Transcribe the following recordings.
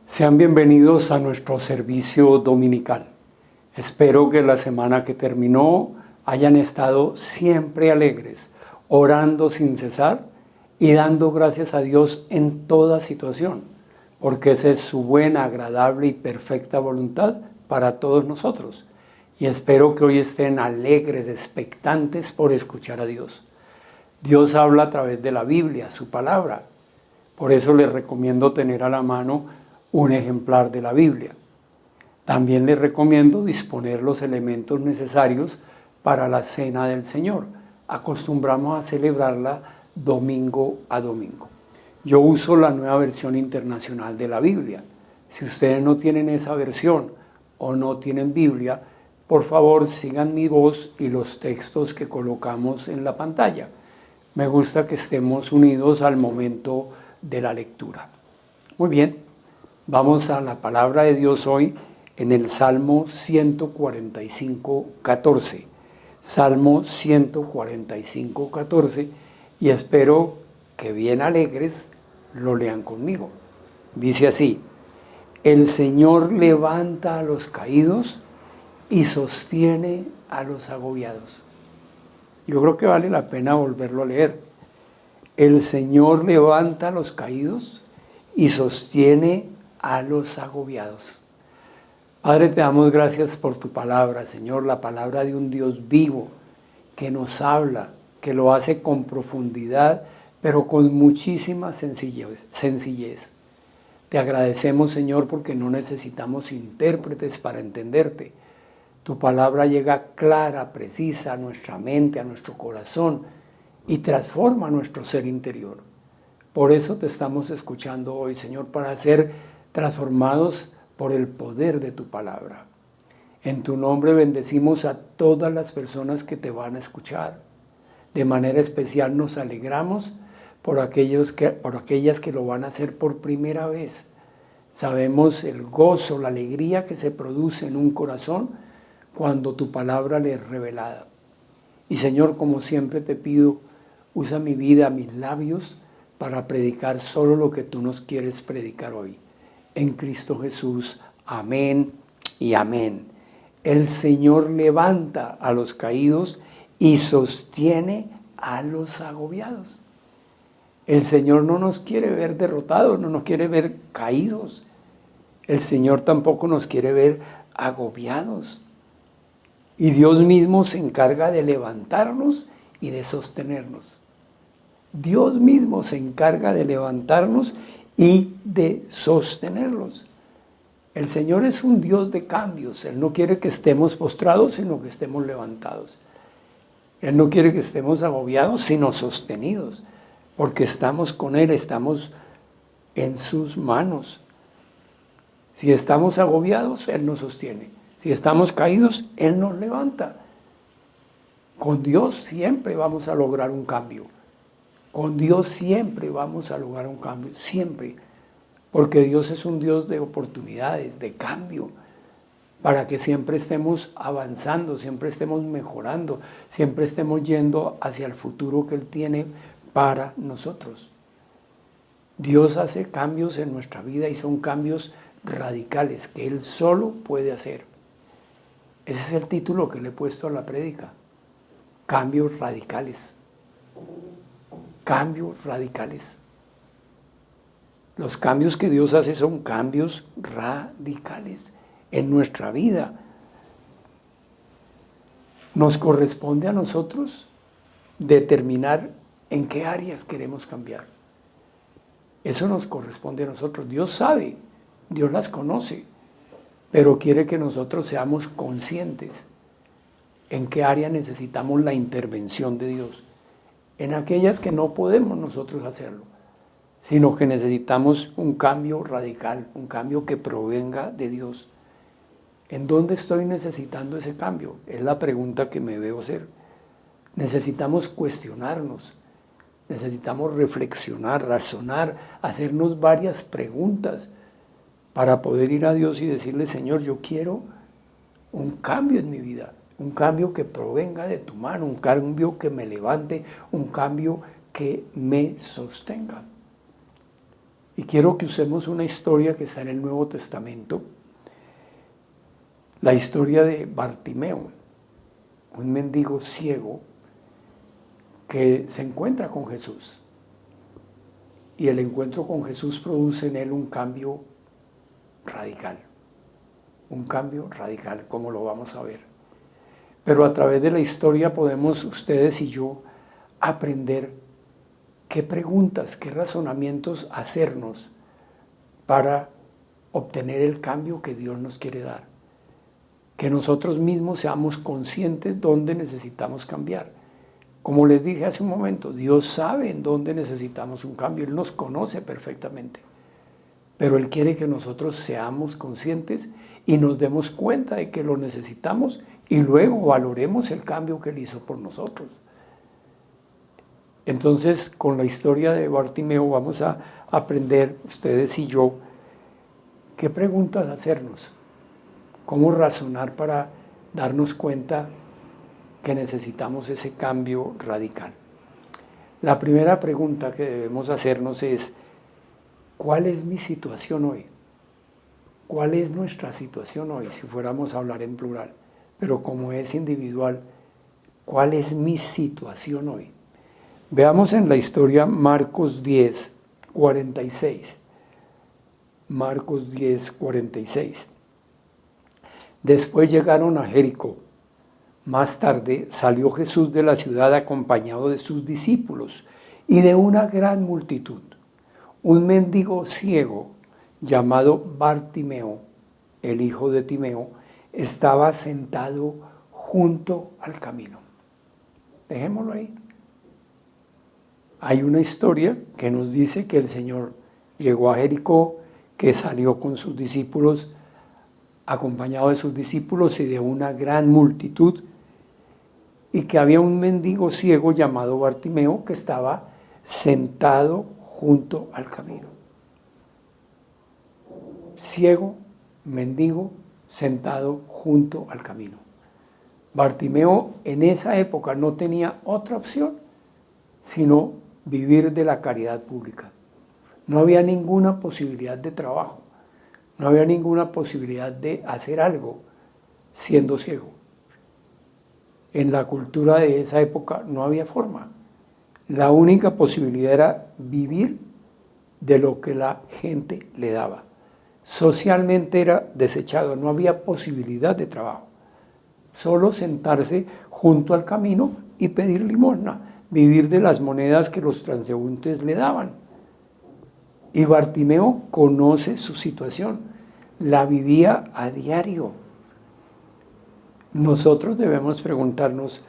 Sean bienvenidos a nuestro servicio dominical. Espero que la semana que terminó hayan estado siempre alegres, orando sin cesar y dando gracias a Dios en toda situación, porque esa es su buena, agradable y perfecta voluntad para todos nosotros. Y espero que hoy estén alegres, expectantes por escuchar a Dios. Dios habla a través de la Biblia, su palabra. Por eso les recomiendo tener a la mano un ejemplar de la Biblia. También les recomiendo disponer los elementos necesarios para la Cena del Señor. Acostumbramos a celebrarla domingo a domingo. Yo uso la nueva versión internacional de la Biblia. Si ustedes no tienen esa versión o no tienen Biblia, por favor sigan mi voz y los textos que colocamos en la pantalla. Me gusta que estemos unidos al momento de la lectura. Muy bien. Vamos a la palabra de Dios hoy en el Salmo 145, 14. Salmo 145, 14. Y espero que bien alegres lo lean conmigo. Dice así: el Señor levanta a los caídos y sostiene a los agobiados. Yo creo que vale la pena volverlo a leer. El Señor levanta a los caídos y sostiene a los agobiados. Padre, te damos gracias por tu palabra, Señor, la palabra de un Dios vivo que nos habla, que lo hace con profundidad, pero con muchísima sencillez. Te agradecemos, Señor, porque no necesitamos intérpretes para entenderte. Tu palabra llega clara, precisa a nuestra mente, a nuestro corazón y transforma nuestro ser interior. Por eso te estamos escuchando hoy, Señor, para ser transformados por el poder de tu palabra. En tu nombre bendecimos a todas las personas que te van a escuchar. De manera especial nos alegramos por aquellas que lo van a hacer por primera vez. Sabemos el gozo, la alegría que se produce en un corazón cuando tu palabra le es revelada. Y Señor, como siempre te pido, usa mi vida, mis labios, para predicar solo lo que tú nos quieres predicar hoy. En Cristo Jesús, amén y amén. El Señor levanta a los caídos y sostiene a los agobiados. El Señor no nos quiere ver derrotados, no nos quiere ver caídos. El Señor tampoco nos quiere ver agobiados. Y Dios mismo se encarga de levantarnos y de sostenernos. Dios mismo se encarga de levantarnos y de sostenerlos. El Señor es un Dios de cambios. Él no quiere que estemos postrados, sino que estemos levantados. Él no quiere que estemos agobiados, sino sostenidos, porque estamos con Él, estamos en sus manos. Si estamos agobiados, Él nos sostiene. Si estamos caídos, Él nos levanta. Con Dios siempre vamos a lograr un cambio. Con Dios siempre vamos a lograr un cambio, siempre. Porque Dios es un Dios de oportunidades, de cambio, para que siempre estemos avanzando, siempre estemos mejorando, siempre estemos yendo hacia el futuro que Él tiene para nosotros. Dios hace cambios en nuestra vida y son cambios radicales que Él solo puede hacer. Ese es el título que le he puesto a la prédica. Cambios radicales. Cambios radicales. Los cambios que Dios hace son cambios radicales en nuestra vida. Nos corresponde a nosotros determinar en qué áreas queremos cambiar. Eso nos corresponde a nosotros. Dios sabe, Dios las conoce, pero quiere que nosotros seamos conscientes en qué área necesitamos la intervención de Dios. En aquellas que no podemos nosotros hacerlo, sino que necesitamos un cambio radical, un cambio que provenga de Dios. ¿En dónde estoy necesitando ese cambio? Es la pregunta que me debo hacer. Necesitamos cuestionarnos, necesitamos reflexionar, razonar, hacernos varias preguntas para poder ir a Dios y decirle: Señor, yo quiero un cambio en mi vida. Un cambio que provenga de tu mano, un cambio que me levante, un cambio que me sostenga. Y quiero que usemos una historia que está en el Nuevo Testamento, la historia de Bartimeo, un mendigo ciego que se encuentra con Jesús. Y el encuentro con Jesús produce en él un cambio radical, como lo vamos a ver. Pero a través de la historia podemos ustedes y yo aprender qué preguntas, qué razonamientos hacernos para obtener el cambio que Dios nos quiere dar. Que nosotros mismos seamos conscientes dónde necesitamos cambiar. Como les dije hace un momento, Dios sabe en dónde necesitamos un cambio, Él nos conoce perfectamente. Pero Él quiere que nosotros seamos conscientes y nos demos cuenta de que lo necesitamos y luego valoremos el cambio que Él hizo por nosotros. Entonces, con la historia de Bartimeo vamos a aprender, ustedes y yo, qué preguntas hacernos, cómo razonar para darnos cuenta que necesitamos ese cambio radical. La primera pregunta que debemos hacernos es, ¿cuál es mi situación hoy? ¿Cuál es nuestra situación hoy? Si fuéramos a hablar en plural, pero como es individual, ¿cuál es mi situación hoy? Veamos en la historia Marcos 10, 46. Marcos 10, 46. Después llegaron a Jericó. Más tarde salió Jesús de la ciudad acompañado de sus discípulos y de una gran multitud. Un mendigo ciego llamado Bartimeo, el hijo de Timeo, estaba sentado junto al camino. Dejémoslo ahí. Hay una historia que nos dice que el Señor llegó a Jericó, que salió con sus discípulos, acompañado de sus discípulos y de una gran multitud, y que había un mendigo ciego llamado Bartimeo que estaba sentado junto al camino. Ciego, mendigo, sentado junto al camino. Bartimeo en esa época no tenía otra opción sino vivir de la caridad pública. No había ninguna posibilidad de trabajo, no había ninguna posibilidad de hacer algo siendo ciego. En la cultura de esa época no había forma. La única posibilidad era vivir de lo que la gente le daba. Socialmente era desechado, no había posibilidad de trabajo. Solo sentarse junto al camino y pedir limosna, vivir de las monedas que los transeúntes le daban. Y Bartimeo conoce su situación, la vivía a diario. Nosotros debemos preguntarnos,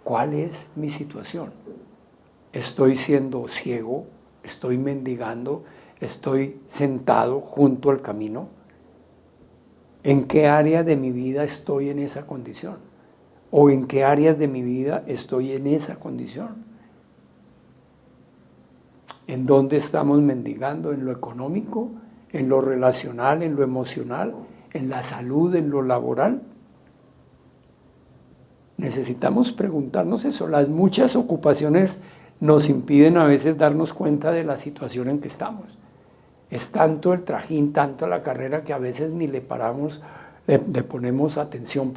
¿cuál es mi situación? ¿Estoy siendo ciego? ¿Estoy mendigando? ¿Estoy sentado junto al camino? ¿En qué área de mi vida estoy en esa condición? ¿O en qué áreas de mi vida estoy en esa condición? ¿En dónde estamos mendigando? ¿En lo económico? ¿En lo relacional? ¿En lo emocional? ¿En la salud? ¿En lo laboral? Necesitamos preguntarnos eso. Las muchas ocupaciones nos impiden a veces darnos cuenta de la situación en que estamos. Es tanto el trajín, tanto la carrera que a veces ni le ponemos atención,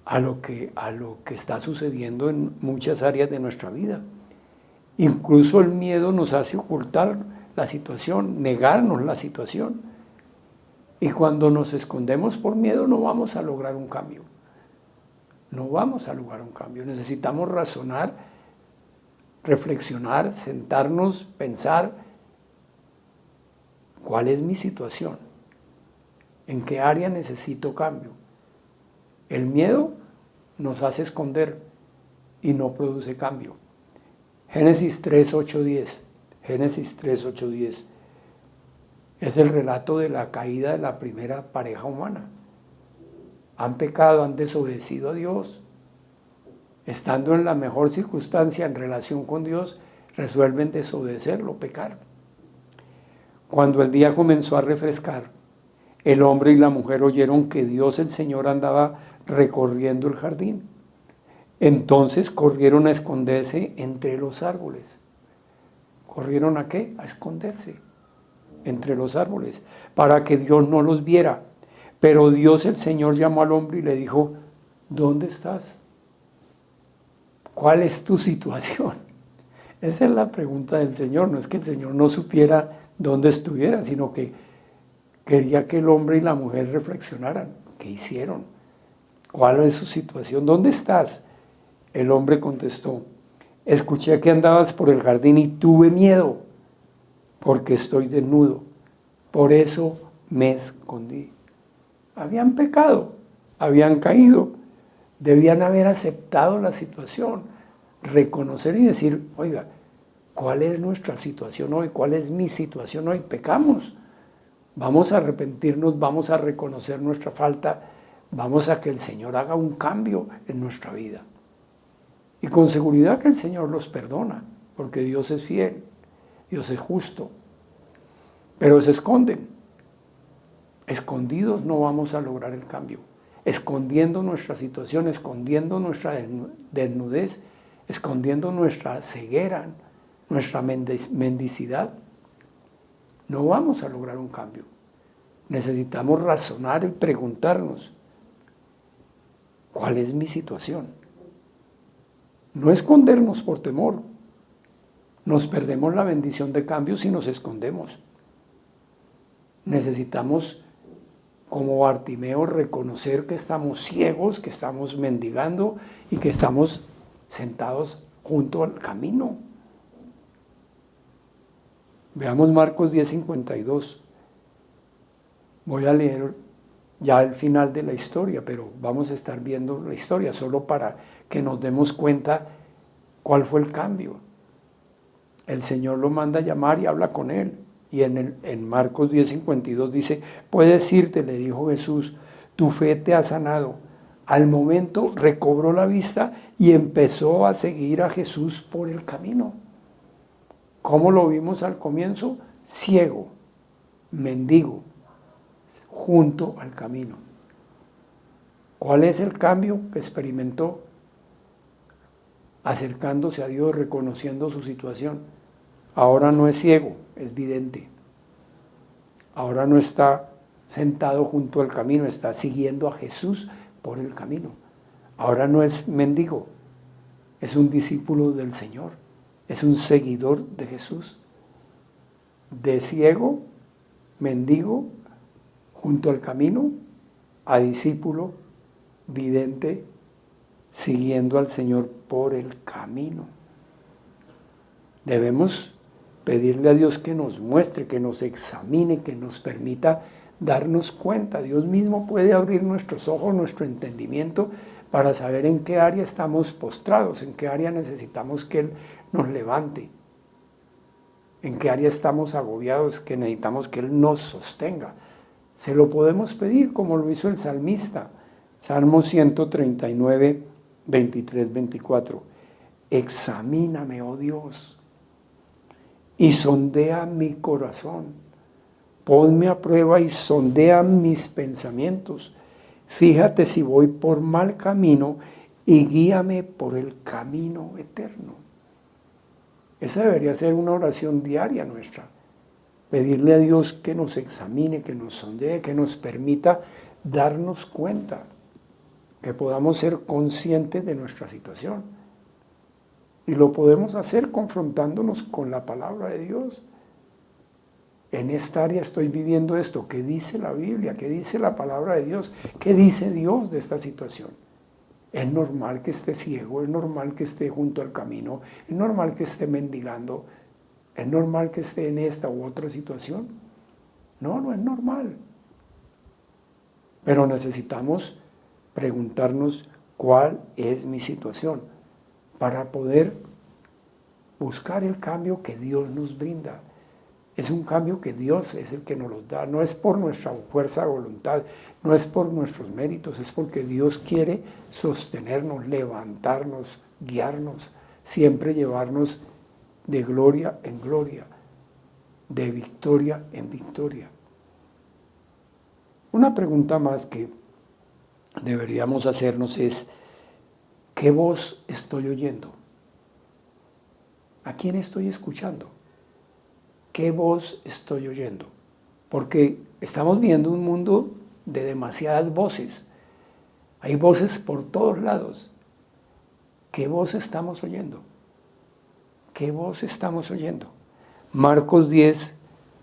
a lo que está sucediendo en muchas áreas de nuestra vida. Incluso el miedo nos hace ocultar la situación, negarnos la situación. Y cuando nos escondemos por miedo no vamos a lograr un cambio. No vamos a lograr un cambio. Necesitamos razonar, reflexionar, sentarnos, pensar, ¿cuál es mi situación? ¿En qué área necesito cambio? El miedo nos hace esconder y no produce cambio. Génesis 3, 8, 10. Génesis 3, 8, 10. Es el relato de la caída de la primera pareja humana. Han pecado, han desobedecido a Dios. Estando en la mejor circunstancia en relación con Dios, resuelven desobedecerlo, pecar. Cuando el día comenzó a refrescar, el hombre y la mujer oyeron que Dios el Señor andaba recorriendo el jardín. Entonces corrieron a esconderse entre los árboles. ¿Corrieron a qué? A esconderse entre los árboles, para que Dios no los viera. Pero Dios, el Señor, llamó al hombre y le dijo, ¿dónde estás? ¿Cuál es tu situación? Esa es la pregunta del Señor. No es que el Señor no supiera dónde estuviera, sino que quería que el hombre y la mujer reflexionaran. ¿Qué hicieron? ¿Cuál es su situación? ¿Dónde estás? El hombre contestó, escuché que andabas por el jardín y tuve miedo, porque estoy desnudo. Por eso me escondí. Habían pecado, habían caído, debían haber aceptado la situación, reconocer y decir, oiga, ¿cuál es nuestra situación hoy? ¿Cuál es mi situación hoy? Pecamos. Vamos a arrepentirnos, vamos a reconocer nuestra falta, vamos a que el Señor haga un cambio en nuestra vida. Y con seguridad que el Señor los perdona, porque Dios es fiel, Dios es justo. Pero se esconden. Escondidos no vamos a lograr el cambio. Escondiendo nuestra situación, escondiendo nuestra desnudez, escondiendo nuestra ceguera, nuestra mendicidad, no vamos a lograr un cambio. Necesitamos razonar y preguntarnos, ¿cuál es mi situación? No escondernos por temor. Nos perdemos la bendición de cambio si nos escondemos. Necesitamos, como Bartimeo, reconocer que estamos ciegos, que estamos mendigando y que estamos sentados junto al camino. Veamos Marcos 10:52. Voy a leer ya el final de la historia, pero vamos a estar viendo la historia solo para que nos demos cuenta cuál fue el cambio. El Señor lo manda a llamar y habla con él. Y en Marcos 10:52 dice, puedes irte, le dijo Jesús, tu fe te ha sanado. Al momento recobró la vista y empezó a seguir a Jesús por el camino. ¿Cómo lo vimos al comienzo? Ciego, mendigo, junto al camino. ¿Cuál es el cambio que experimentó? Acercándose a Dios, reconociendo su situación. Ahora no es ciego, es vidente. Ahora no está sentado junto al camino, está siguiendo a Jesús por el camino. Ahora no es mendigo, es un discípulo del Señor, es un seguidor de Jesús. De ciego, mendigo, junto al camino, a discípulo, vidente, siguiendo al Señor por el camino. Debemos pedirle a Dios que nos muestre, que nos examine, que nos permita darnos cuenta. Dios mismo puede abrir nuestros ojos, nuestro entendimiento, para saber en qué área estamos postrados, en qué área necesitamos que Él nos levante, en qué área estamos agobiados, que necesitamos que Él nos sostenga. Se lo podemos pedir como lo hizo el salmista. Salmo 139, 23, 24. Examíname, oh Dios, y sondea mi corazón. Ponme a prueba y sondea mis pensamientos. Fíjate si voy por mal camino y guíame por el camino eterno. Esa debería ser una oración diaria nuestra. Pedirle a Dios que nos examine, que nos sondee, que nos permita darnos cuenta, que podamos ser conscientes de nuestra situación. Y lo podemos hacer confrontándonos con la palabra de Dios. En esta área estoy viviendo esto. ¿Qué dice la Biblia? ¿Qué dice la palabra de Dios? ¿Qué dice Dios de esta situación? ¿Es normal que esté ciego? ¿Es normal que esté junto al camino? ¿Es normal que esté mendigando? ¿Es normal que esté en esta u otra situación? No, no es normal. Pero necesitamos preguntarnos cuál es mi situación para poder buscar el cambio que Dios nos brinda. Es un cambio que Dios es el que nos lo da, no es por nuestra fuerza de voluntad, no es por nuestros méritos, es porque Dios quiere sostenernos, levantarnos, guiarnos, siempre llevarnos de gloria en gloria, de victoria en victoria. Una pregunta más que deberíamos hacernos es, ¿qué voz estoy oyendo? ¿A quién estoy escuchando? ¿qué voz estoy oyendo? Porque estamos viendo un mundo de demasiadas voces. Hay voces por todos lados. ¿Qué voz estamos oyendo? ¿Qué voz estamos oyendo? Marcos 10,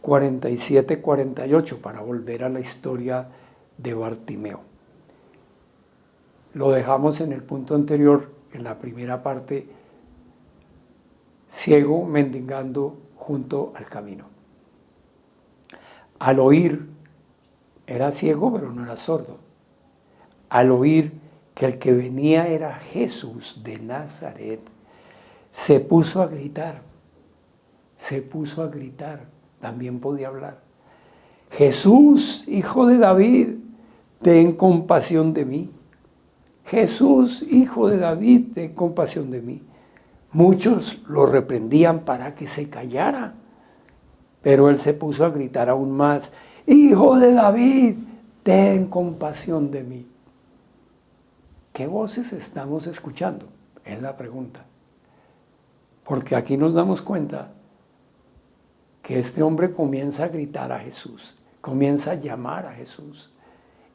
47, 48, para volver a la historia de Bartimeo. Lo dejamos en el punto anterior, en la primera parte, ciego mendigando junto al camino. Al oír, era ciego pero no era sordo. Al oír que el que venía era Jesús de Nazaret, se puso a gritar, también podía hablar. Jesús, hijo de David, ten compasión de mí. Jesús, hijo de David, ten compasión de mí. Muchos lo reprendían para que se callara, pero él se puso a gritar aún más, hijo de David, ten compasión de mí. ¿Qué voces estamos escuchando? Es la pregunta. Porque aquí nos damos cuenta que este hombre comienza a gritar a Jesús, comienza a llamar a Jesús,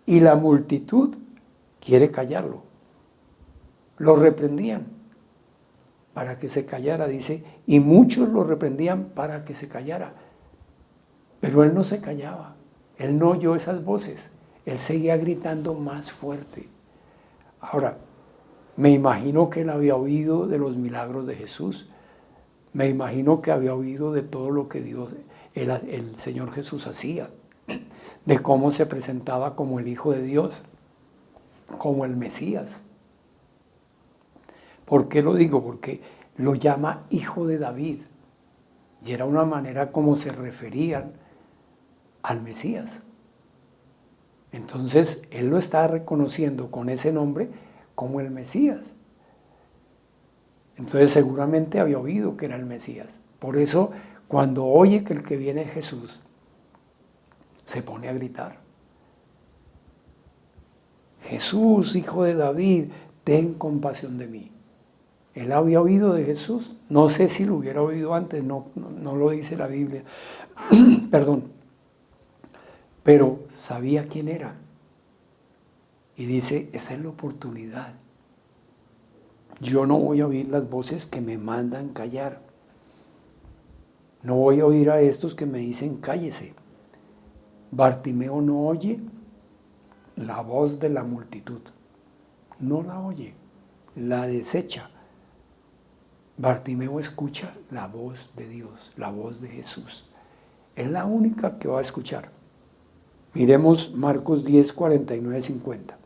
y la multitud quiere callarlo. Lo reprendían para que se callara, dice, y muchos lo reprendían para que se callara. Pero él no se callaba, él no oyó esas voces, él seguía gritando más fuerte. Ahora, me imagino que él había oído de los milagros de Jesús, me imagino que había oído de todo lo que Dios, el Señor Jesús hacía, de cómo se presentaba como el Hijo de Dios, como el Mesías. ¿Por qué lo digo? Porque lo llama Hijo de David, y era una manera como se referían al Mesías. Entonces, él lo está reconociendo con ese nombre como el Mesías. Entonces, seguramente había oído que era el Mesías. Por eso, cuando oye que el que viene es Jesús, se pone a gritar. Jesús, hijo de David, ten compasión de mí. Él había oído de Jesús. No sé si lo hubiera oído antes, no lo dice la Biblia. Perdón. Pero sabía quién era. Y dice, esa es la oportunidad. Yo no voy a oír las voces que me mandan callar. No voy a oír a estos que me dicen cállese. Bartimeo no oye la voz de la multitud. No la oye, la desecha. Bartimeo escucha la voz de Dios, la voz de Jesús. Es la única que va a escuchar. Miremos Marcos 10, 49, 50.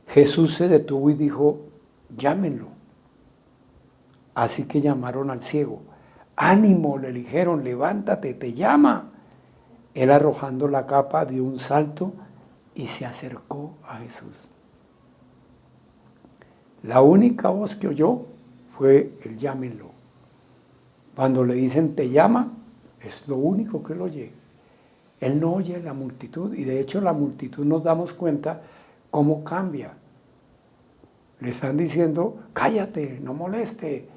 Jesús se detuvo y dijo, llámenlo. Así que llamaron al ciego. Ánimo, le dijeron, levántate, te llama. Él, arrojando la capa, dio un salto y se acercó a Jesús. La única voz que oyó fue el llámenlo. Cuando le dicen te llama, es lo único que él oye. Él no oye la multitud, y de hecho la multitud nos damos cuenta cómo cambia. Le están diciendo, cállate, no moleste.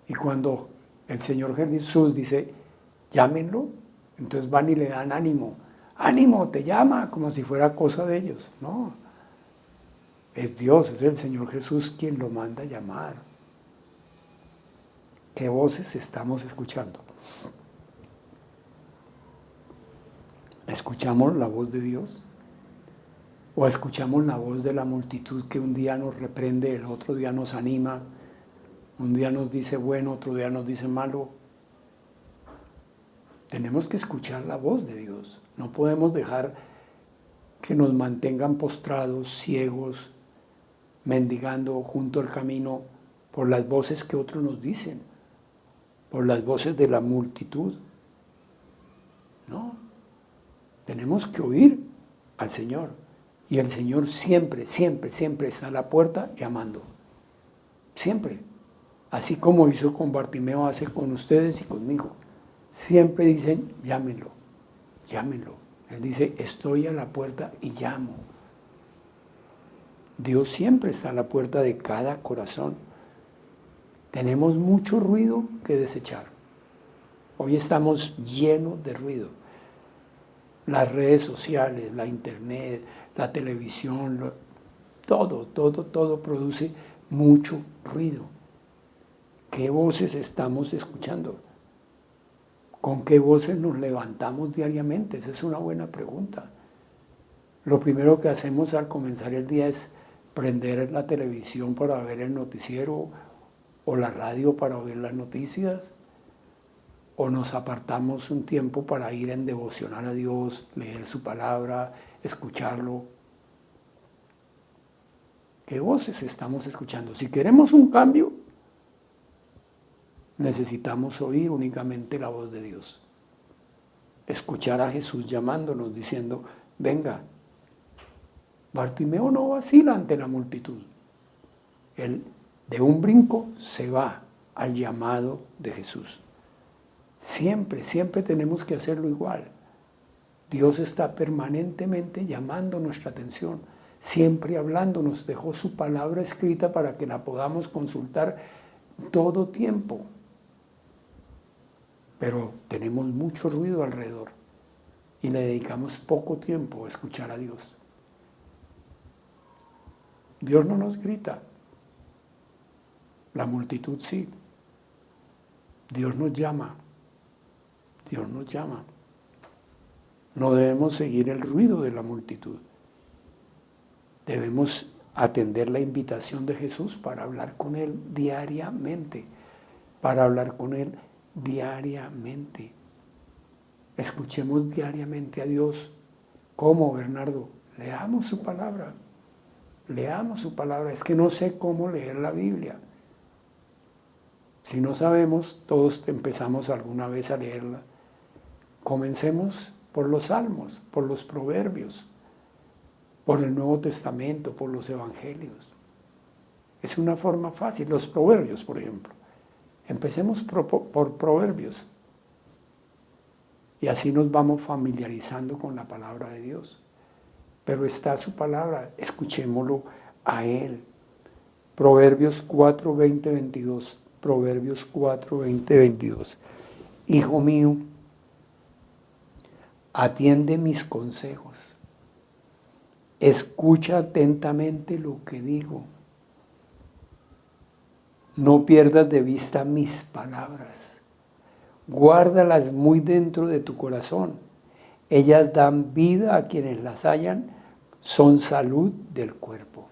Y cuando el Señor Jesús dice, llámenlo, entonces van y le dan ánimo. Ánimo, te llama, como si fuera cosa de ellos. No, es Dios, es el Señor Jesús quien lo manda a llamar. ¿Qué voces estamos escuchando? ¿Escuchamos la voz de Dios? ¿O escuchamos la voz de la multitud que un día nos reprende, el otro día nos anima, un día nos dice bueno, otro día nos dice malo? Tenemos que escuchar la voz de Dios. No podemos dejar que nos mantengan postrados, ciegos, mendigando junto al camino por las voces que otros nos dicen, por las voces de la multitud. No, tenemos que oír al Señor. Y el Señor siempre, siempre, siempre está a la puerta llamando. Siempre. Así como hizo con Bartimeo, hace con ustedes y conmigo. Siempre dicen, llámenlo, llámenlo. Él dice, estoy a la puerta y llamo. Dios siempre está a la puerta de cada corazón. Tenemos mucho ruido que desechar. Hoy estamos llenos de ruido. Las redes sociales, la internet, la televisión, todo produce mucho ruido. ¿Qué voces estamos escuchando? ¿Con qué voces nos levantamos diariamente? Esa es una buena pregunta. Lo primero que hacemos al comenzar el día es prender la televisión para ver el noticiero o la radio para oír las noticias, o nos apartamos un tiempo para ir en devocionar a Dios, leer su palabra, escucharlo. ¿Qué voces estamos escuchando? Si queremos un cambio, necesitamos oír únicamente la voz de Dios. Escuchar a Jesús llamándonos, diciendo, venga. Bartimeo no vacila ante la multitud. Él de un brinco se va al llamado de Jesús. Siempre tenemos que hacerlo igual. Dios está permanentemente llamando nuestra atención, siempre hablándonos. Dejó su palabra escrita para que la podamos consultar todo tiempo. Pero tenemos mucho ruido alrededor y le dedicamos poco tiempo a escuchar a Dios. Dios no nos grita, la multitud sí. Dios nos llama, Dios nos llama. No debemos seguir el ruido de la multitud. Debemos atender la invitación de Jesús para hablar con Él diariamente, Escuchemos diariamente a Dios. ¿Cómo, Bernardo? Leamos su palabra. Es que no sé cómo leer la Biblia. Si no sabemos, todos empezamos alguna vez a leerla. Comencemos por los Salmos, por los Proverbios, por el Nuevo Testamento, por los Evangelios. Es una forma fácil. Los Proverbios, por ejemplo. Empecemos por Proverbios. Y así nos vamos familiarizando con la palabra de Dios. Pero está su palabra, escuchémoslo a Él. Proverbios 4, 20, 22. Proverbios 4, 20, 22. Hijo mío, atiende mis consejos. Escucha atentamente lo que digo. No pierdas de vista mis palabras. Guárdalas muy dentro de tu corazón. Ellas dan vida a quienes las hallan, son salud del cuerpo.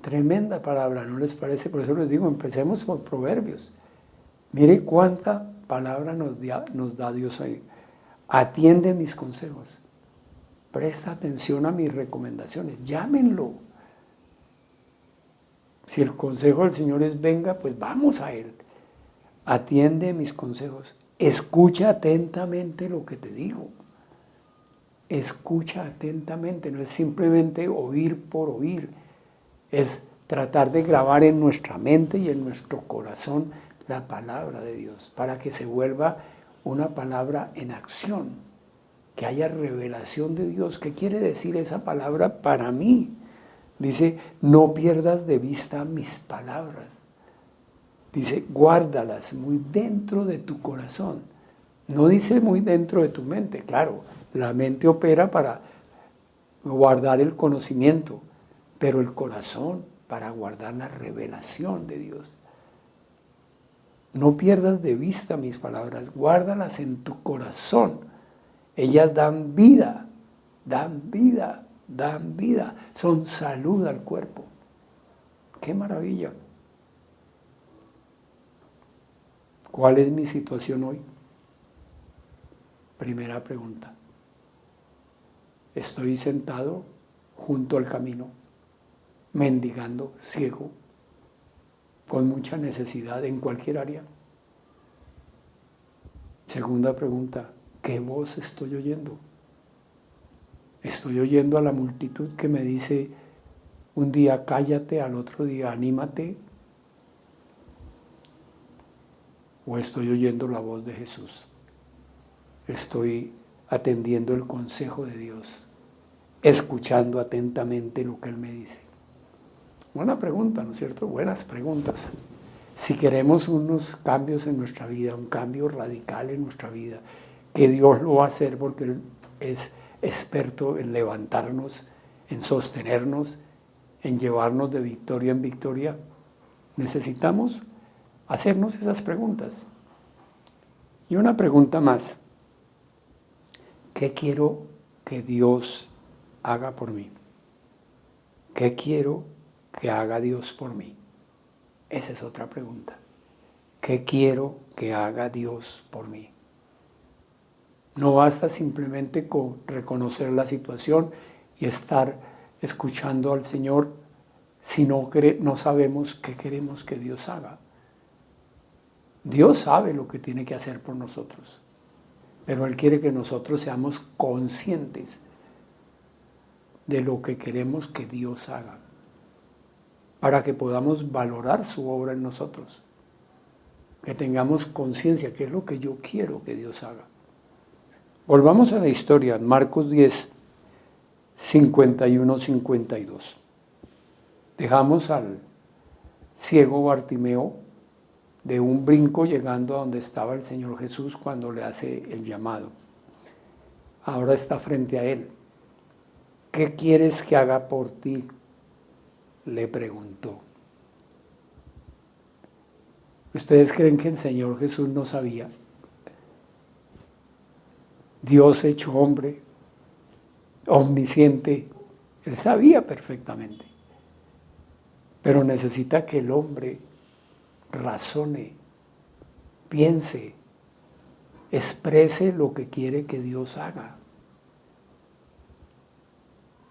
Tremenda palabra, ¿no les parece? Por eso les digo, empecemos por Proverbios. Mire cuánta palabra nos da Dios ahí. Atiende mis consejos. Presta atención a mis recomendaciones. Llámenlo. Si el consejo del Señor es venga, pues vamos a Él. Atiende mis consejos. Escucha atentamente lo que te digo. Escucha atentamente. No es simplemente oír por oír. Es tratar de grabar en nuestra mente y en nuestro corazón la palabra de Dios para que se vuelva una palabra en acción. Que haya revelación de Dios. ¿Qué quiere decir esa palabra para mí? Dice, no pierdas de vista mis palabras. Dice, guárdalas muy dentro de tu corazón. No dice muy dentro de tu mente. Claro, la mente opera para guardar el conocimiento, pero el corazón para guardar la revelación de Dios. No pierdas de vista mis palabras, guárdalas en tu corazón. Ellas dan vida, son salud al cuerpo. ¡Qué maravilla! ¿Cuál es mi situación hoy? Primera pregunta. Estoy sentado junto al camino, mendigando, ciego, con mucha necesidad en cualquier área. Segunda pregunta, ¿qué voz estoy oyendo? Estoy oyendo a la multitud que me dice un día cállate, al otro día anímate. ¿O estoy oyendo la voz de Jesús? Estoy atendiendo el consejo de Dios, escuchando atentamente lo que Él me dice. Buena pregunta, ¿no es cierto? Buenas preguntas. Si queremos unos cambios en nuestra vida, un cambio radical en nuestra vida, que Dios lo va a hacer porque Él es experto en levantarnos, en sostenernos, en llevarnos de victoria en victoria, necesitamos hacernos esas preguntas. Y una pregunta más: ¿qué quiero que Dios haga por mí? ¿Qué quiero que haga Dios por mí? Esa es otra pregunta. ¿Qué quiero que haga Dios por mí? No basta simplemente con reconocer la situación y estar escuchando al Señor si no sabemos qué queremos que Dios haga. Dios sabe lo que tiene que hacer por nosotros, pero Él quiere que nosotros seamos conscientes de lo que queremos que Dios haga, para que podamos valorar su obra en nosotros, que tengamos conciencia, qué es lo que yo quiero que Dios haga. Volvamos a la historia, Marcos 10, 51-52. Dejamos al ciego Bartimeo de un brinco llegando a donde estaba el Señor Jesús cuando le hace el llamado. Ahora está frente a Él. ¿Qué quieres que haga por ti?, le preguntó. ¿Ustedes creen que el Señor Jesús no sabía? Dios hecho hombre, omnisciente, Él sabía perfectamente. Pero necesita que el hombre razone, piense, exprese lo que quiere que Dios haga.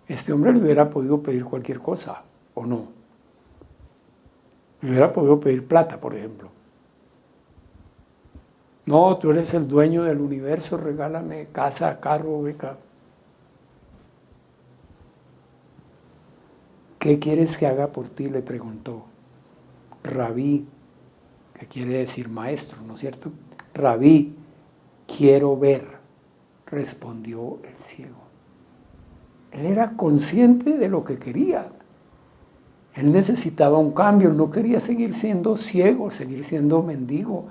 Este hombre le hubiera podido pedir cualquier cosa, ¿o no? Le hubiera podido pedir plata, por ejemplo. No, tú eres el dueño del universo, regálame casa, carro, beca. ¿Qué quieres que haga por ti?, le preguntó. Rabí, que quiere decir maestro, ¿no es cierto? Rabí, quiero ver, respondió el ciego. Él era consciente de lo que quería. Él necesitaba un cambio, no quería seguir siendo ciego, seguir siendo mendigo.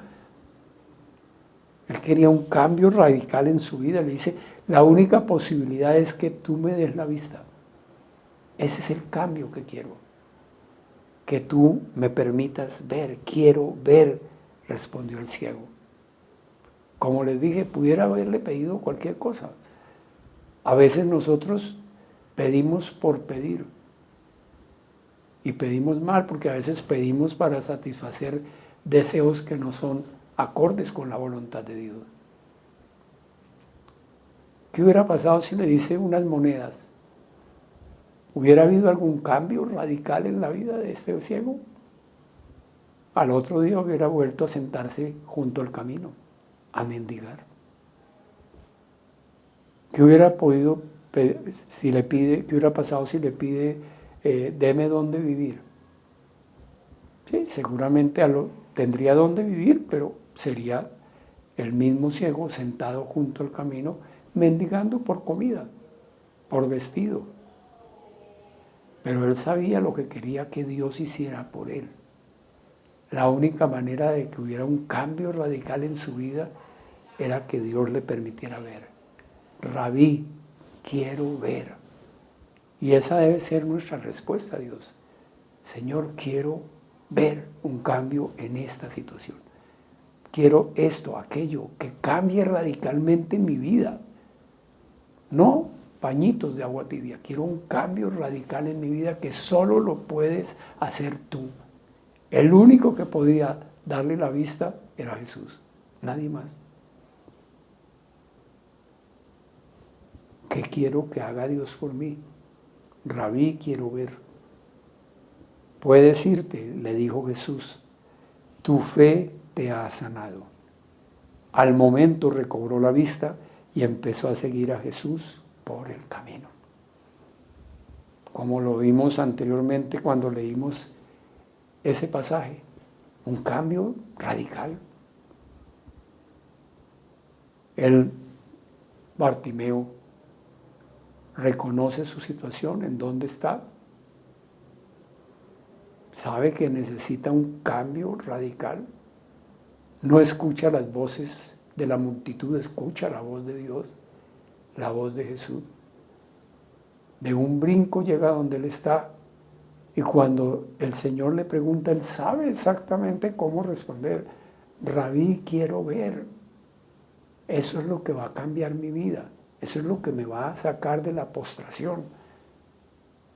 Él quería un cambio radical en su vida. Le dice, la única posibilidad es que tú me des la vista. Ese es el cambio que quiero. Que tú me permitas ver, quiero ver, respondió el ciego. Como les dije, pudiera haberle pedido cualquier cosa. A veces nosotros pedimos por pedir. Y pedimos mal, porque a veces pedimos para satisfacer deseos que no son acordes con la voluntad de Dios. ¿Qué hubiera pasado si le dice unas monedas? ¿Hubiera habido algún cambio radical en la vida de este ciego? Al otro día hubiera vuelto a sentarse junto al camino, a mendigar. ¿Qué hubiera podido si le pide, qué hubiera pasado si le pide, deme dónde vivir? Sí, seguramente tendría dónde vivir, pero sería el mismo ciego sentado junto al camino, mendigando por comida, por vestido. Pero él sabía lo que quería que Dios hiciera por él. La única manera de que hubiera un cambio radical en su vida era que Dios le permitiera ver. Rabí, quiero ver. Y esa debe ser nuestra respuesta a Dios. Señor, quiero ver un cambio en esta situación. Quiero esto, aquello, que cambie radicalmente mi vida. No pañitos de agua tibia. Quiero un cambio radical en mi vida que solo lo puedes hacer tú. El único que podía darle la vista era Jesús, nadie más. ¿Qué quiero que haga Dios por mí? Rabí, quiero ver. Puedes irte, le dijo Jesús, tu fe te ha sanado. Al momento recobró la vista y empezó a seguir a Jesús por el camino. Como lo vimos anteriormente cuando leímos ese pasaje, un cambio radical. El Bartimeo reconoce su situación, en dónde está, sabe que necesita un cambio radical. No escucha las voces de la multitud, escucha la voz de Dios, la voz de Jesús. De un brinco llega donde Él está, y cuando el Señor le pregunta, Él sabe exactamente cómo responder. Rabí, quiero ver. Eso es lo que va a cambiar mi vida. Eso es lo que me va a sacar de la postración.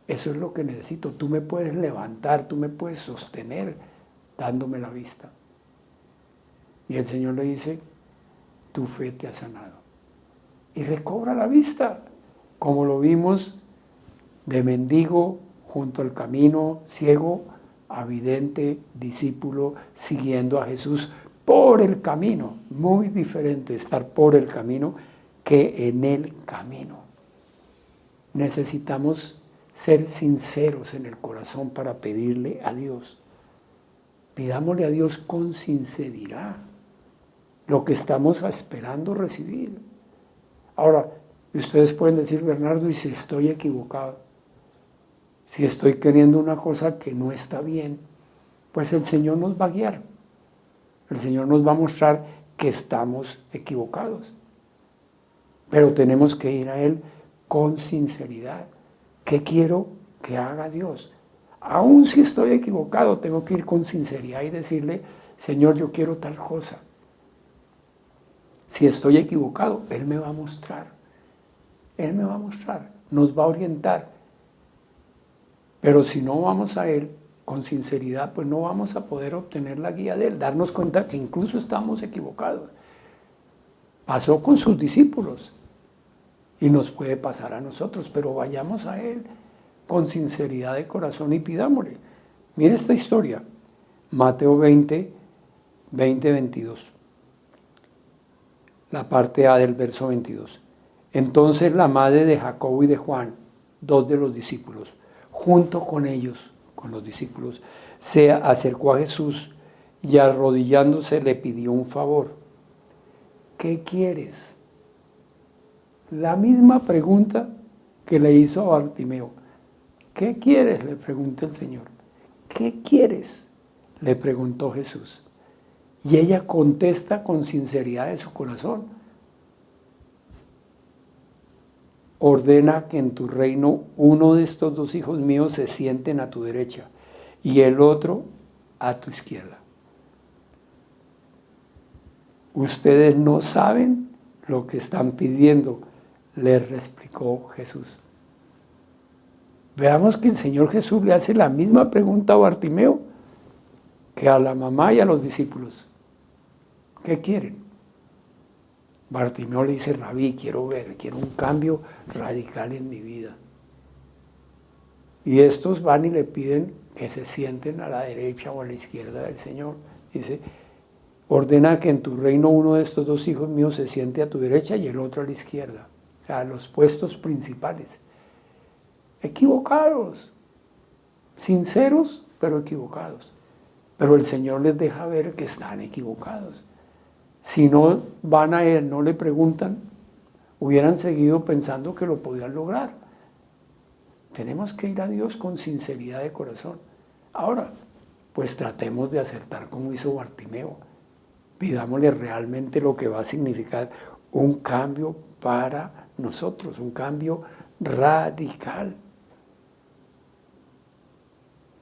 Eso es lo que necesito. Tú me puedes levantar, tú me puedes sostener dándome la vista. Y el Señor le dice, tu fe te ha sanado. Y recobra la vista, como lo vimos de mendigo junto al camino, ciego a vidente, discípulo, siguiendo a Jesús por el camino. Muy diferente estar por el camino que en el camino. Necesitamos ser sinceros en el corazón para pedirle a Dios. Pidámosle a Dios con sinceridad lo que estamos esperando recibir. Ahora, ustedes pueden decir, Bernardo, y si estoy equivocado, si estoy queriendo una cosa que no está bien, pues el Señor nos va a guiar. El Señor nos va a mostrar que estamos equivocados. Pero tenemos que ir a Él con sinceridad. ¿Qué quiero que haga Dios? Aún si estoy equivocado, tengo que ir con sinceridad y decirle, Señor, yo quiero tal cosa. Si estoy equivocado, Él me va a mostrar. Él me va a mostrar, nos va a orientar. Pero si no vamos a Él con sinceridad, pues no vamos a poder obtener la guía de Él, darnos cuenta que incluso estamos equivocados. Pasó con sus discípulos y nos puede pasar a nosotros, pero vayamos a Él con sinceridad de corazón y pidámosle. Mire esta historia, Mateo 20, 22. La parte A del verso 22. Entonces la madre de Jacobo y de Juan, dos de los discípulos, junto con ellos, con los discípulos, se acercó a Jesús y arrodillándose le pidió un favor. ¿Qué quieres? La misma pregunta que le hizo a Bartimeo. ¿Qué quieres?, le pregunta el Señor. ¿Qué quieres?, le preguntó Jesús. Y ella contesta con sinceridad de su corazón. Ordena que en tu reino uno de estos dos hijos míos se sienten a tu derecha y el otro a tu izquierda. Ustedes no saben lo que están pidiendo, les explicó Jesús. Veamos que el Señor Jesús le hace la misma pregunta a Bartimeo que a la mamá y a los discípulos. ¿Qué quieren? Bartimeo le dice, Rabí, quiero ver, quiero un cambio radical en mi vida. Y estos van y le piden que se sienten a la derecha o a la izquierda del Señor. Dice, ordena que en tu reino uno de estos dos hijos míos se siente a tu derecha y el otro a la izquierda. O sea, los puestos principales. Equivocados, sinceros, pero equivocados. Pero el Señor les deja ver que están equivocados. Si no van a Él, no le preguntan, hubieran seguido pensando que lo podían lograr. Tenemos que ir a Dios con sinceridad de corazón. Ahora, pues tratemos de acertar como hizo Bartimeo. Pidámosle realmente lo que va a significar un cambio para nosotros, un cambio radical.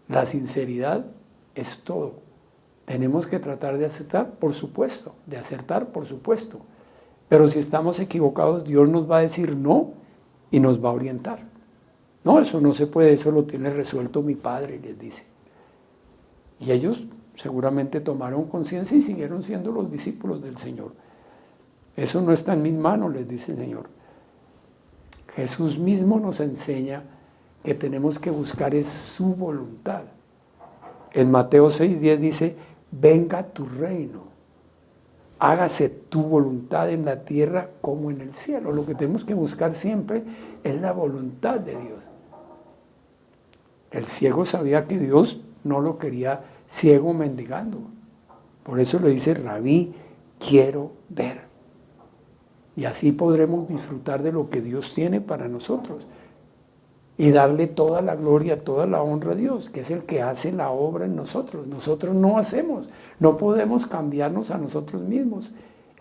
La sinceridad es todo. Tenemos que tratar de acertar, por supuesto, de acertar, por supuesto. Pero si estamos equivocados, Dios nos va a decir no y nos va a orientar. No, eso no se puede, eso lo tiene resuelto mi Padre, les dice. Y ellos seguramente tomaron conciencia y siguieron siendo los discípulos del Señor. Eso no está en mis manos, les dice el Señor. Jesús mismo nos enseña que tenemos que buscar es su voluntad. En Mateo 6:10 dice, venga tu reino, hágase tu voluntad en la tierra como en el cielo. Lo que tenemos que buscar siempre es la voluntad de Dios. El ciego sabía que Dios no lo quería ciego mendigando. Por eso le dice, Rabí, quiero ver. Y así podremos disfrutar de lo que Dios tiene para nosotros. y darle toda la gloria, toda la honra a Dios, que es el que hace la obra en nosotros. Nosotros no hacemos, no podemos cambiarnos a nosotros mismos.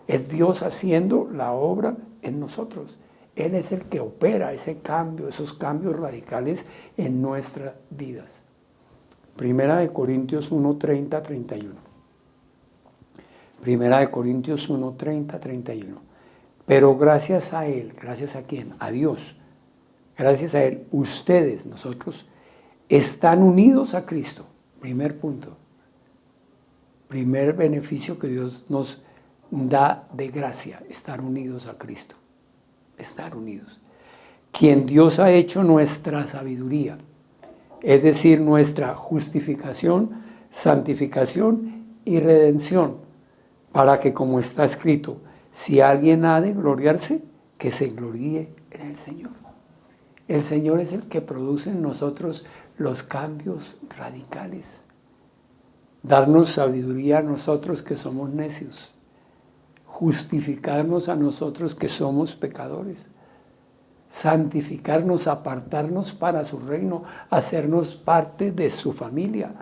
Es Dios haciendo la obra en nosotros. Él es el que opera ese cambio, esos cambios radicales en nuestras vidas. Primera de Corintios 1, 30, 31. Primera de Corintios 1, 30, 31. Pero gracias a Él, ¿gracias a quién? A Dios. Gracias a Él, ustedes, nosotros, están unidos a Cristo. Primer punto. Primer beneficio que Dios nos da de gracia, estar unidos a Cristo. Estar unidos. Quien Dios ha hecho nuestra sabiduría, es decir, nuestra justificación, santificación y redención, para que, como está escrito, si alguien ha de gloriarse, que se gloríe en el Señor. El Señor es el que produce en nosotros los cambios radicales. Darnos sabiduría a nosotros que somos necios. Justificarnos a nosotros que somos pecadores. Santificarnos, apartarnos para su reino, hacernos parte de su familia.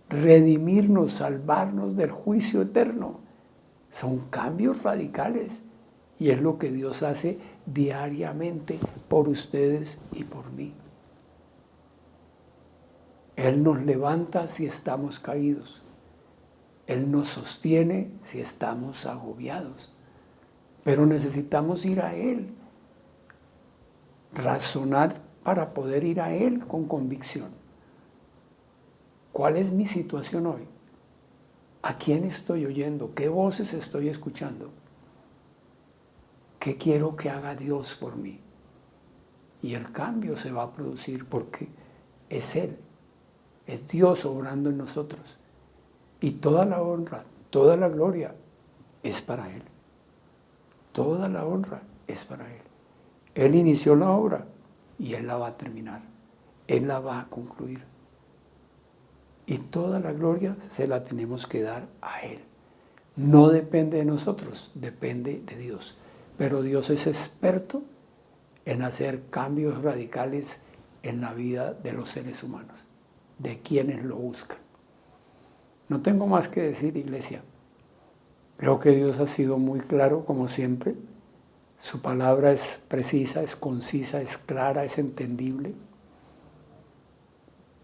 Redimirnos, salvarnos del juicio eterno. Son cambios radicales y es lo que Dios hace diariamente por ustedes y por mí. Él nos levanta si estamos caídos. Él nos sostiene si estamos agobiados. Pero necesitamos ir a Él. Razonar para poder ir a Él con convicción. ¿Cuál es mi situación hoy? ¿A quién estoy oyendo? ¿Qué voces estoy escuchando? ¿Qué quiero que haga Dios por mí? Y el cambio se va a producir porque es Él, es Dios obrando en nosotros. Y toda la honra, toda la gloria es para Él. Toda la honra es para Él. Él inició la obra y Él la va a terminar. Él la va a concluir. Y toda la gloria se la tenemos que dar a Él. No depende de nosotros, depende de Dios. Pero Dios es experto en hacer cambios radicales en la vida de los seres humanos, de quienes lo buscan. No tengo más que decir, iglesia. Creo que Dios ha sido muy claro, como siempre. Su palabra es precisa, es concisa, es clara, es entendible.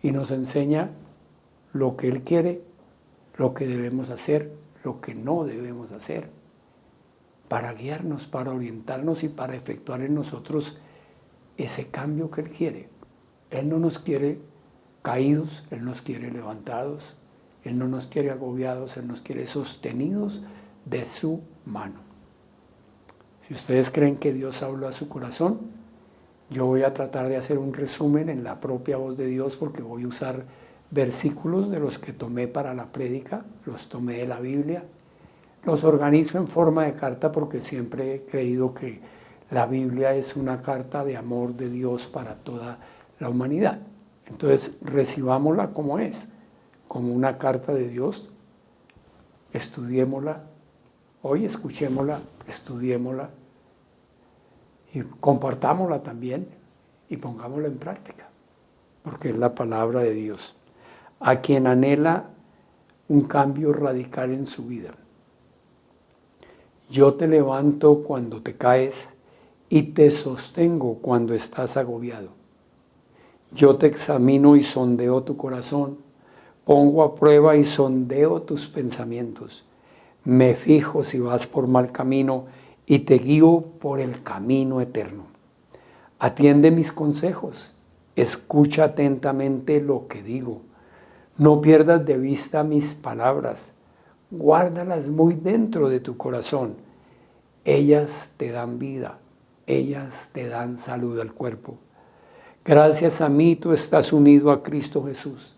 Y nos enseña lo que Él quiere, lo que debemos hacer, lo que no debemos hacer, para guiarnos, para orientarnos y para efectuar en nosotros ese cambio que Él quiere. Él no nos quiere caídos, Él nos quiere levantados, Él no nos quiere agobiados, Él nos quiere sostenidos de su mano. Si ustedes creen que Dios habló a su corazón, yo voy a tratar de hacer un resumen en la propia voz de Dios porque voy a usar versículos de los que tomé para la prédica, los tomé de la Biblia, los organizo en forma de carta porque siempre he creído que la Biblia es una carta de amor de Dios para toda la humanidad. Entonces, recibámosla como es, como una carta de Dios, estudiémosla, hoy escuchémosla, estudiémosla y compartámosla también y pongámosla en práctica, porque es la palabra de Dios. A quien anhela un cambio radical en su vida. Yo te levanto cuando te caes y te sostengo cuando estás agobiado. Yo te examino y sondeo tu corazón, pongo a prueba y sondeo tus pensamientos. Me fijo si vas por mal camino y te guío por el camino eterno. Atiende mis consejos, escucha atentamente lo que digo. No pierdas de vista mis palabras, guárdalas muy dentro de tu corazón. Ellas te dan vida, ellas te dan salud al cuerpo. Gracias a mí tú estás unido a Cristo Jesús,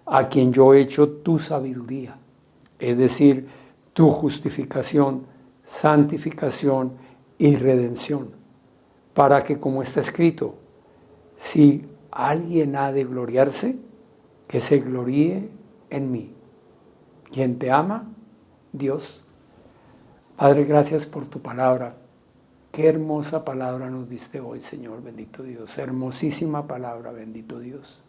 a quien yo he hecho tu sabiduría, es decir, tu justificación, santificación y redención, para que, como está escrito, si alguien ha de gloriarse, que se gloríe en mí. ¿Quién te ama? Dios. Padre, gracias por tu palabra. Qué hermosa palabra nos diste hoy, Señor, bendito Dios. Hermosísima palabra, bendito Dios.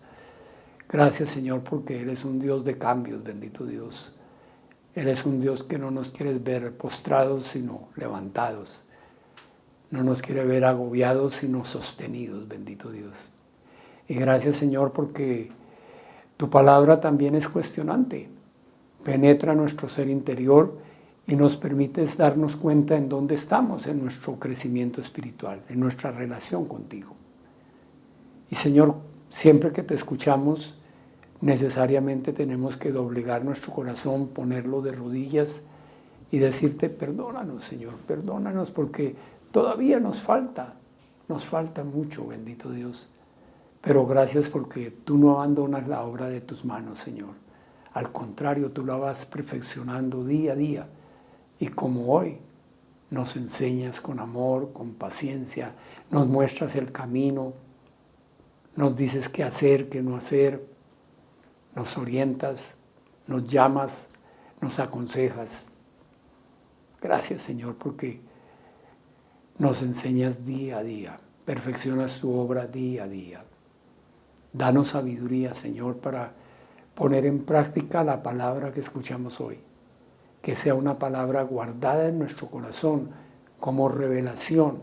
Gracias, Señor, porque eres un Dios de cambios, bendito Dios. Eres un Dios que no nos quieres ver postrados, sino levantados. No nos quiere ver agobiados, sino sostenidos, bendito Dios. Y gracias, Señor, porque tu palabra también es cuestionante. Penetra nuestro ser interior y nos permites darnos cuenta en dónde estamos en nuestro crecimiento espiritual, en nuestra relación contigo. Y Señor, siempre que te escuchamos, necesariamente tenemos que doblegar nuestro corazón, ponerlo de rodillas y decirte, perdónanos, Señor, perdónanos, porque todavía nos falta mucho, bendito Dios. Pero gracias porque tú no abandonas la obra de tus manos, Señor. Al contrario, tú la vas perfeccionando día a día. Y como hoy nos enseñas con amor, con paciencia, nos muestras el camino, nos dices qué hacer, qué no hacer, nos orientas, nos llamas, nos aconsejas. Gracias, Señor, porque nos enseñas día a día, perfeccionas tu obra día a día. Danos sabiduría, Señor, para poner en práctica la palabra que escuchamos hoy. Que sea una palabra guardada en nuestro corazón como revelación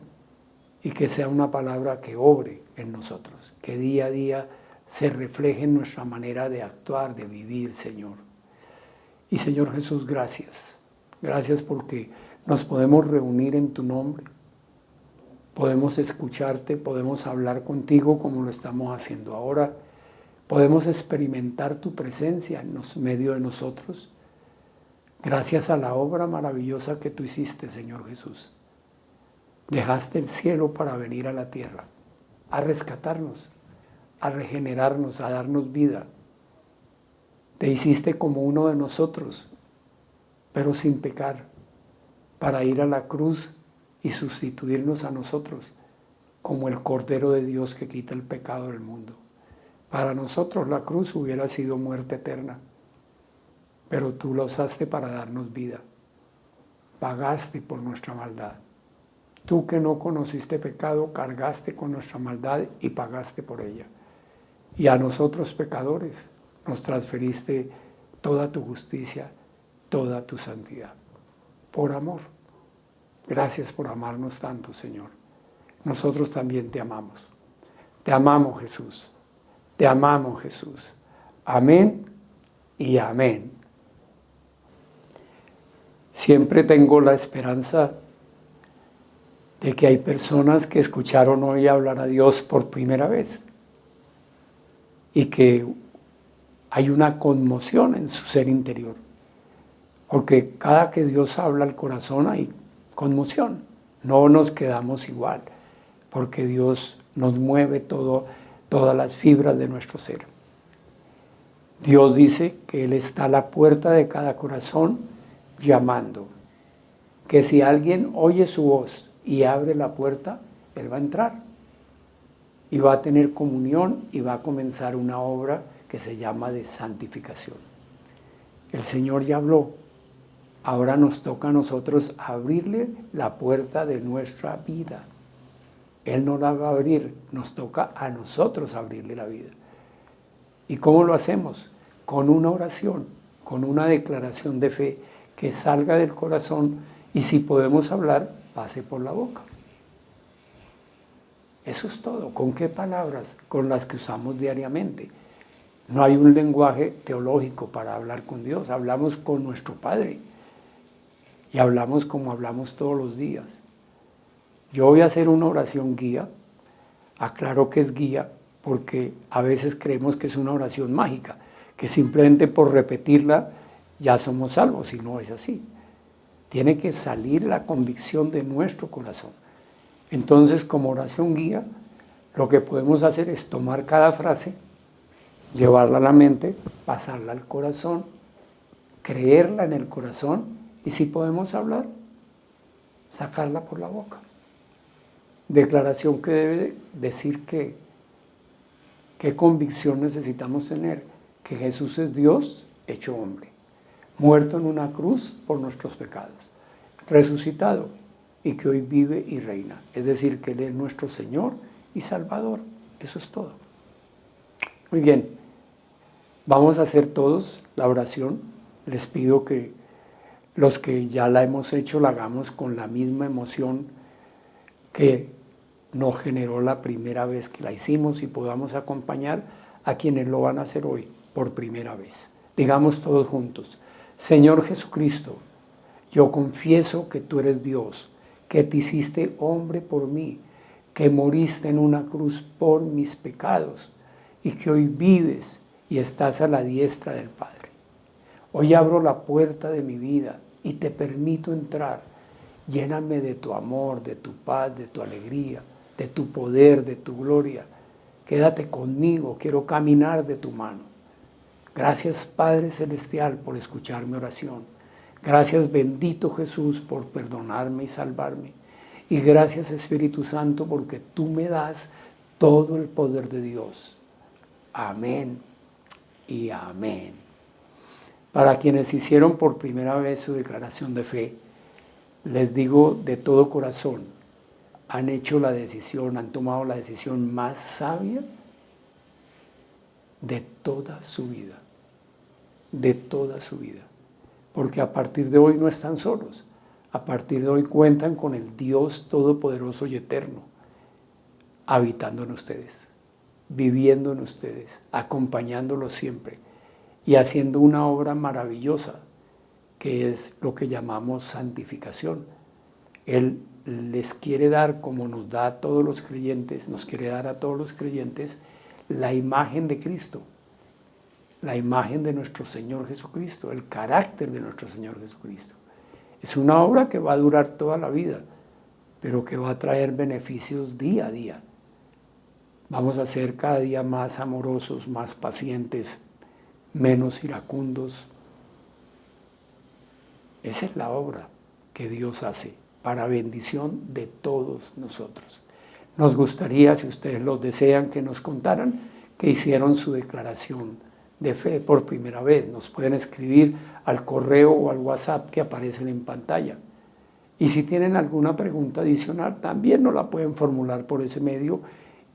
y que sea una palabra que obre en nosotros, que día a día se refleje en nuestra manera de actuar, de vivir, Señor. Y Señor Jesús, gracias. Gracias porque nos podemos reunir en tu nombre, podemos escucharte, podemos hablar contigo como lo estamos haciendo ahora, podemos experimentar tu presencia en medio de nosotros. Gracias a la obra maravillosa que tú hiciste, Señor Jesús. Dejaste el cielo para venir a la tierra, a rescatarnos, a regenerarnos, a darnos vida. Te hiciste como uno de nosotros, pero sin pecar, para ir a la cruz y sustituirnos a nosotros, como el Cordero de Dios que quita el pecado del mundo. Para nosotros la cruz hubiera sido muerte eterna, pero tú la usaste para darnos vida. Pagaste por nuestra maldad. Tú que no conociste pecado, cargaste con nuestra maldad y pagaste por ella. Y a nosotros pecadores nos transferiste toda tu justicia, toda tu santidad. Por amor. Gracias por amarnos tanto, Señor. Nosotros también te amamos. Te amamos, Jesús. Te amamos, Jesús. Amén y amén. Siempre tengo la esperanza de que hay personas que escucharon hoy hablar a Dios por primera vez y que hay una conmoción en su ser interior, porque cada que Dios habla al corazón hay conmoción, no nos quedamos igual, porque Dios nos mueve todas las fibras de nuestro ser. Dios dice que Él está a la puerta de cada corazón llamando, que si alguien oye su voz y abre la puerta, Él va a entrar y va a tener comunión y va a comenzar una obra que se llama de santificación. El Señor ya habló, ahora nos toca a nosotros abrirle la puerta de nuestra vida. Él no la va a abrir, nos toca a nosotros abrirle la vida. ¿Y cómo lo hacemos? Con una oración, con una declaración de fe que salga del corazón y si podemos hablar, pase por la boca. Eso es todo. ¿Con qué palabras? Con las que usamos diariamente. No hay un lenguaje teológico para hablar con Dios. Hablamos con nuestro Padre y hablamos como hablamos todos los días. Yo voy a hacer una oración guía. Aclaro que es guía porque a veces creemos que es una oración mágica, que simplemente por repetirla ya somos salvos, y no es así. Tiene que salir la convicción de nuestro corazón. Entonces, como oración guía, lo que podemos hacer es tomar cada frase, llevarla a la mente, pasarla al corazón, creerla en el corazón, y si podemos hablar, sacarla por la boca. Declaración que debe decir qué convicción necesitamos tener, que Jesús es Dios hecho hombre, muerto en una cruz por nuestros pecados, resucitado y que hoy vive y reina. Es decir, que Él es nuestro Señor y Salvador. Eso es todo. Muy bien, vamos a hacer todos la oración. Les pido que los que ya la hemos hecho la hagamos con la misma emoción que nos generó la primera vez que la hicimos y podamos acompañar a quienes lo van a hacer hoy por primera vez. Digamos todos juntos: Señor Jesucristo, yo confieso que tú eres Dios, que te hiciste hombre por mí, que moriste en una cruz por mis pecados y que hoy vives y estás a la diestra del Padre. Hoy abro la puerta de mi vida y te permito entrar. Lléname de tu amor, de tu paz, de tu alegría, de tu poder, de tu gloria. Quédate conmigo, quiero caminar de tu mano. Gracias, Padre Celestial, por escuchar mi oración. Gracias, bendito Jesús, por perdonarme y salvarme. Y gracias, Espíritu Santo, porque tú me das todo el poder de Dios. Amén y amén. Para quienes hicieron por primera vez su declaración de fe, les digo de todo corazón, han hecho la decisión, han tomado la decisión más sabia de toda su vida. De toda su vida. Porque a partir de hoy no están solos. A partir de hoy cuentan con el Dios Todopoderoso y Eterno, habitando en ustedes, viviendo en ustedes, acompañándolos siempre y haciendo una obra maravillosa, que es lo que llamamos santificación. Él les quiere dar, como nos da a todos los creyentes, nos quiere dar a todos los creyentes la imagen de Cristo, la imagen de nuestro Señor Jesucristo, el carácter de nuestro Señor Jesucristo. Es una obra que va a durar toda la vida, pero que va a traer beneficios día a día. Vamos a ser cada día más amorosos, más pacientes, menos iracundos. Esa es la obra que Dios hace para bendición de todos nosotros. Nos gustaría, si ustedes lo desean, que nos contaran que hicieron su declaración de fe por primera vez. Nos pueden escribir al correo o al WhatsApp que aparecen en pantalla. Y si tienen alguna pregunta adicional, también nos la pueden formular por ese medio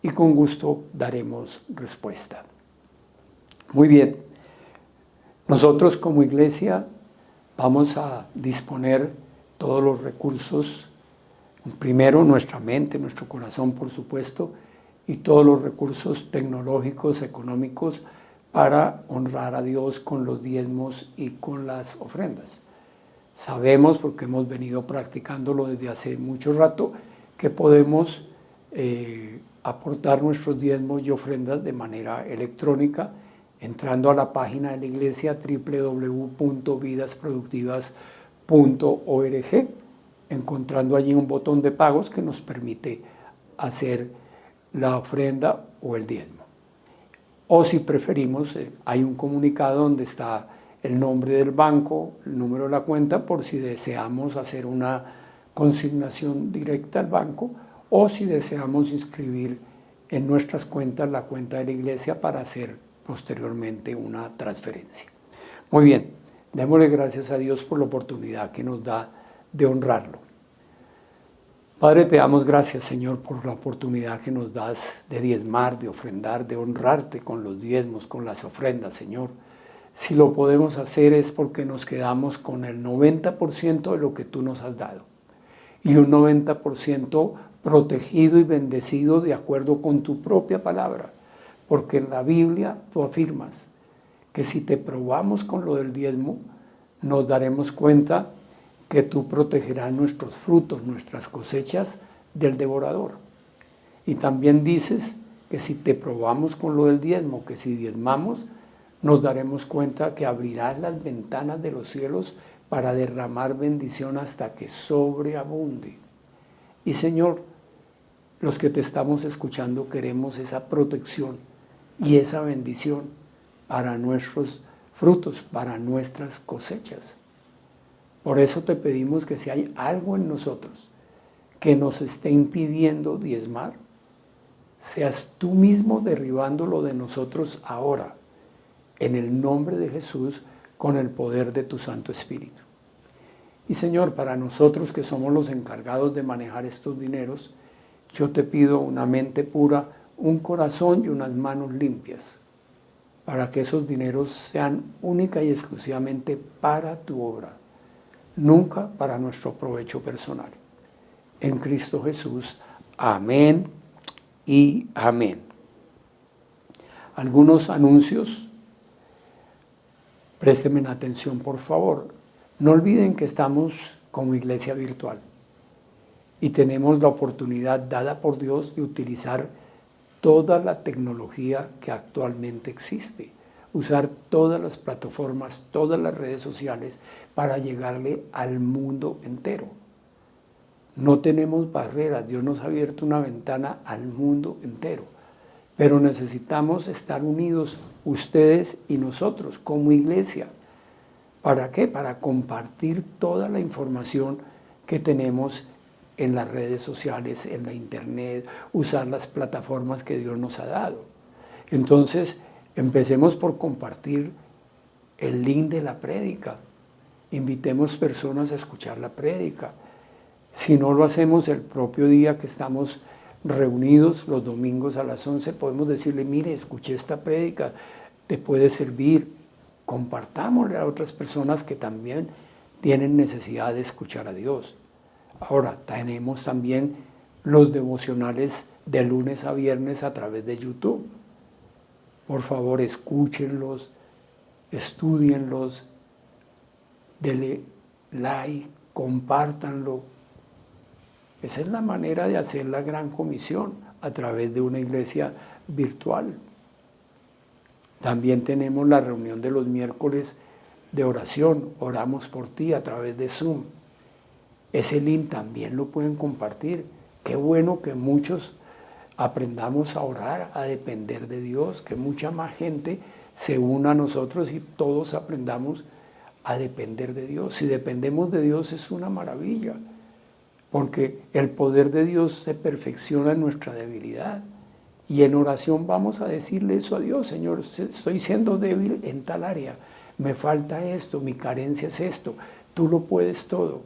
y con gusto daremos respuesta. Muy bien, nosotros como iglesia vamos a disponer todos los recursos, primero nuestra mente, nuestro corazón, por supuesto, y todos los recursos tecnológicos, económicos, para honrar a Dios con los diezmos y con las ofrendas. Sabemos, porque hemos venido practicándolo desde hace mucho rato, que podemos aportar nuestros diezmos y ofrendas de manera electrónica, entrando a la página de la iglesia www.vidasproductivas.org, encontrando allí un botón de pagos que nos permite hacer la ofrenda o el diezmo. O si preferimos, hay un comunicado donde está el nombre del banco, el número de la cuenta, por si deseamos hacer una consignación directa al banco, o si deseamos inscribir en nuestras cuentas la cuenta de la iglesia para hacer posteriormente una transferencia. Muy bien, démosle gracias a Dios por la oportunidad que nos da de honrarlo. Padre, te damos gracias, Señor, por la oportunidad que nos das de diezmar, de ofrendar, de honrarte con los diezmos, con las ofrendas, Señor. Si lo podemos hacer es porque nos quedamos con el 90% de lo que tú nos has dado y un 90% protegido y bendecido de acuerdo con tu propia palabra, porque en la Biblia tú afirmas que si te probamos con lo del diezmo, nos daremos cuenta que tú protegerás nuestros frutos, nuestras cosechas del devorador. Y también dices que si te probamos con lo del diezmo, que si diezmamos, nos daremos cuenta que abrirás las ventanas de los cielos para derramar bendición hasta que sobreabunde. Y Señor, los que te estamos escuchando queremos esa protección y esa bendición para nuestros frutos, para nuestras cosechas. Por eso te pedimos que si hay algo en nosotros que nos esté impidiendo diezmar, seas tú mismo derribándolo de nosotros ahora, en el nombre de Jesús, con el poder de tu Santo Espíritu. Y Señor, para nosotros que somos los encargados de manejar estos dineros, yo te pido una mente pura, un corazón y unas manos limpias, para que esos dineros sean única y exclusivamente para tu obra, nunca para nuestro provecho personal. En Cristo Jesús, amén y amén. Algunos anuncios, préstenme atención por favor. No olviden que estamos como iglesia virtual y tenemos la oportunidad dada por Dios de utilizar toda la tecnología que actualmente existe, usar todas las plataformas, todas las redes sociales para llegarle al mundo entero. No tenemos barreras, Dios nos ha abierto una ventana al mundo entero, pero necesitamos estar unidos ustedes y nosotros como iglesia. ¿Para qué? Para compartir toda la información que tenemos en las redes sociales, en la internet, usar las plataformas que Dios nos ha dado. Entonces, empecemos por compartir el link de la prédica. Invitemos personas a escuchar la prédica. Si no lo hacemos el propio día que estamos reunidos, los domingos a las 11, podemos decirle, mire, escuché esta prédica, te puede servir. Compartámosle a otras personas que también tienen necesidad de escuchar a Dios. Ahora, tenemos también los devocionales de lunes a viernes a través de YouTube. Por favor, escúchenlos, estúdienlos, denle like, compártanlo. Esa es la manera de hacer la gran comisión a través de una iglesia virtual. También tenemos la reunión de los miércoles de oración, oramos por ti a través de Zoom. Ese link también lo pueden compartir. Qué bueno que muchos aprendamos a orar, a depender de Dios, que mucha más gente se una a nosotros y todos aprendamos a depender de Dios. Si dependemos de Dios es una maravilla, porque el poder de Dios se perfecciona en nuestra debilidad. Y en oración vamos a decirle eso a Dios, Señor, estoy siendo débil en tal área, me falta esto, mi carencia es esto, tú lo puedes todo.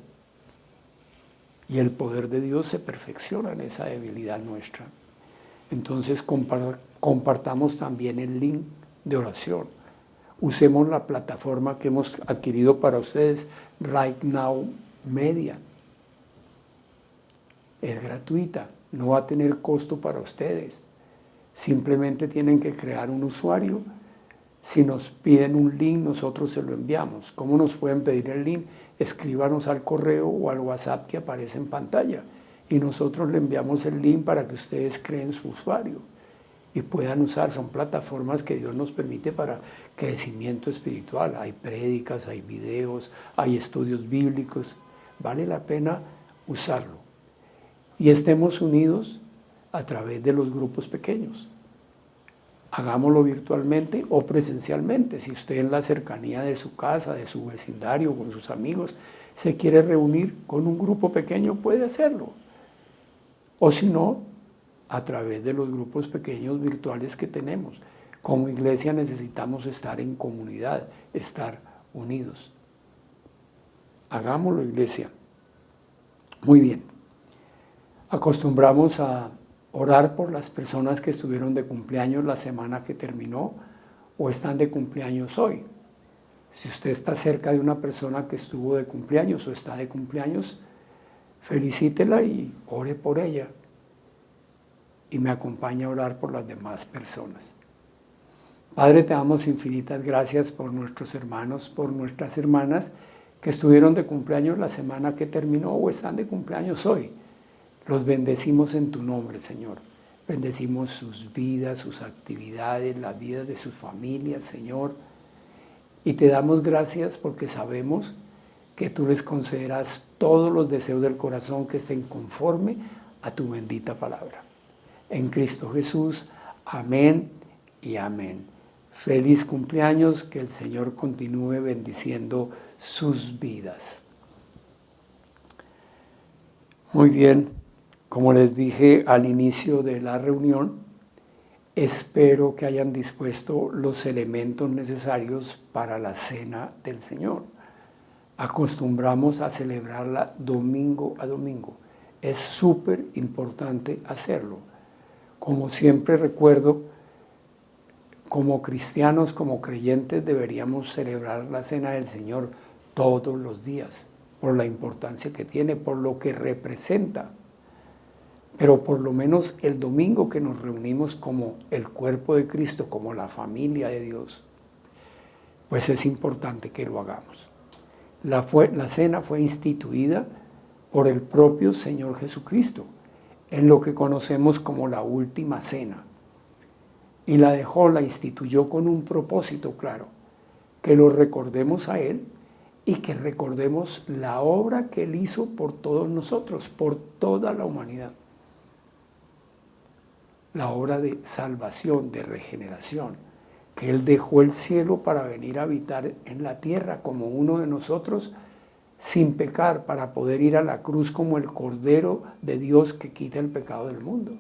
Y el poder de Dios se perfecciona en esa debilidad nuestra. Entonces compartamos también el link de oración. Usemos la plataforma que hemos adquirido para ustedes, Right Now Media. Es gratuita, no va a tener costo para ustedes. Simplemente tienen que crear un usuario. Si nos piden un link, nosotros se lo enviamos. ¿Cómo nos pueden pedir el link? Escríbanos al correo o al WhatsApp que aparece en pantalla y nosotros le enviamos el link para que ustedes creen su usuario y puedan usar. Son plataformas que Dios nos permite para crecimiento espiritual. Hay prédicas, hay videos, hay estudios bíblicos. Vale la pena usarlo. Y estemos unidos a través de los grupos pequeños. Hagámoslo virtualmente o presencialmente. Si usted en la cercanía de su casa, de su vecindario, con sus amigos, se quiere reunir con un grupo pequeño, puede hacerlo. O si no, a través de los grupos pequeños virtuales que tenemos. Como iglesia necesitamos estar en comunidad, estar unidos. Hagámoslo, iglesia. Muy bien. Acostumbramos a orar por las personas que estuvieron de cumpleaños la semana que terminó o están de cumpleaños hoy. Si usted está cerca de una persona que estuvo de cumpleaños o está de cumpleaños, felicítela y ore por ella. Y me acompaña a orar por las demás personas. Padre, te damos infinitas gracias por nuestros hermanos, por nuestras hermanas que estuvieron de cumpleaños la semana que terminó o están de cumpleaños hoy. Los bendecimos en tu nombre, Señor. Bendecimos sus vidas, sus actividades, la vida de sus familias, Señor. Y te damos gracias porque sabemos que tú les concederás todos los deseos del corazón que estén conforme a tu bendita palabra. En Cristo Jesús, amén y amén. Feliz cumpleaños, que el Señor continúe bendiciendo sus vidas. Muy bien. Como les dije al inicio de la reunión, espero que hayan dispuesto los elementos necesarios para la cena del Señor. acostumbramos a celebrarla domingo a domingo. Es súper importante hacerlo. Como siempre recuerdo, como cristianos, como creyentes, deberíamos celebrar la Cena del Señor todos los días, por la importancia que tiene, por lo que representa. Pero por lo menos el domingo que nos reunimos como el cuerpo de Cristo, como la familia de Dios, pues es importante que lo hagamos. La cena fue instituida por el propio Señor Jesucristo, en lo que conocemos como la última cena. Y la instituyó con un propósito claro, que lo recordemos a Él y que recordemos la obra que Él hizo por todos nosotros, por toda la humanidad. La obra de salvación, de regeneración, que Él dejó el cielo para venir a habitar en la tierra como uno de nosotros, sin pecar, para poder ir a la cruz como el Cordero de Dios que quita el pecado del mundo.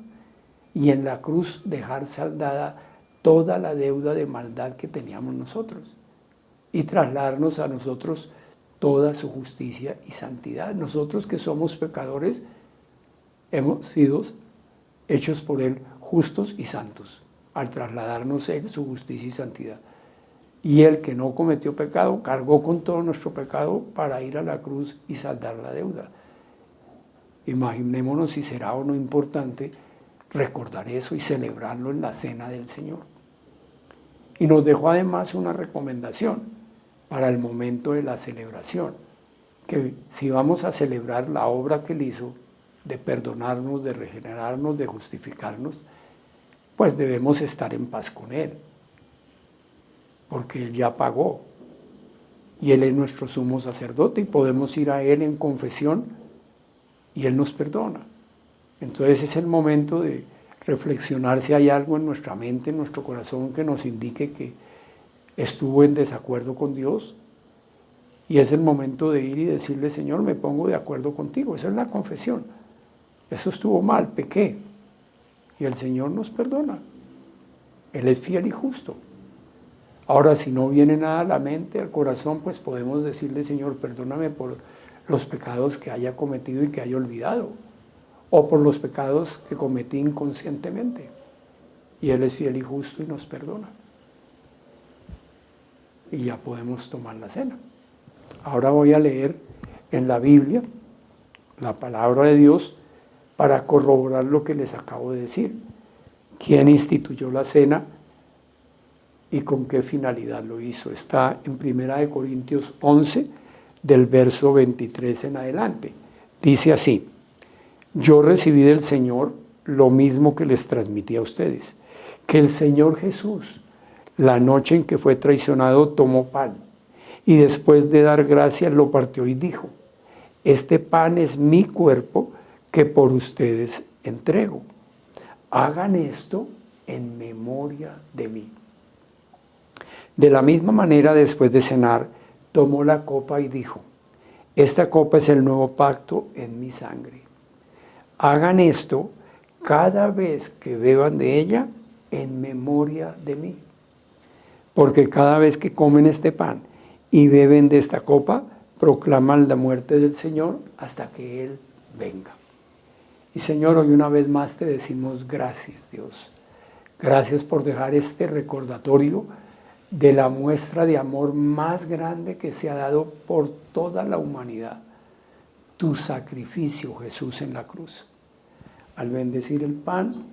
Y en la cruz dejar saldada toda la deuda de maldad que teníamos nosotros y trasladarnos a nosotros toda su justicia y santidad. Nosotros que somos pecadores hemos sido hechos por Él justos y santos al trasladarnos Él su justicia y santidad. Y Él que no cometió pecado cargó con todo nuestro pecado para ir a la cruz y saldar la deuda. Imaginémonos si será o no importante recordar eso y celebrarlo en la cena del Señor. Y nos dejó además una recomendación para el momento de la celebración, que si vamos a celebrar la obra que Él hizo, de perdonarnos, de regenerarnos, de justificarnos, pues debemos estar en paz con Él, porque Él ya pagó, y Él es nuestro sumo sacerdote, y podemos ir a Él en confesión, y Él nos perdona. Entonces es el momento de reflexionar si hay algo en nuestra mente, en nuestro corazón, que nos indique que estuvo en desacuerdo con Dios, y es el momento de ir y decirle: Señor, me pongo de acuerdo contigo. Esa es la confesión. Eso estuvo mal, pequé, y el Señor nos perdona. Él es fiel y justo. Ahora, si no viene nada a la mente, al corazón, pues podemos decirle: Señor, perdóname por los pecados que haya cometido y que haya olvidado, o por los pecados que cometí inconscientemente. Y Él es fiel y justo y nos perdona. Y ya podemos tomar la cena. Ahora voy a leer en la Biblia la palabra de Dios para corroborar lo que les acabo de decir. ¿Quién instituyó la cena y con qué finalidad lo hizo? Está en 1 Corintios 11, del verso 23 en adelante. Dice así: yo recibí del Señor lo mismo que les transmití a ustedes, que el Señor Jesús, la noche en que fue traicionado, tomó pan y después de dar gracias lo partió y dijo: este pan es mi cuerpo que por ustedes entrego. Hagan esto en memoria de mí. De la misma manera, después de cenar, tomó la copa y dijo: esta copa es el nuevo pacto en mi sangre. Hagan esto cada vez que beban de ella en memoria de mí. Porque cada vez que comen este pan y beben de esta copa, proclaman la muerte del Señor hasta que Él venga. Y Señor, hoy una vez más te decimos gracias, Dios. Gracias por dejar este recordatorio de la muestra de amor más grande que se ha dado por toda la humanidad. Tu sacrificio, Jesús, en la cruz. Al bendecir el pan,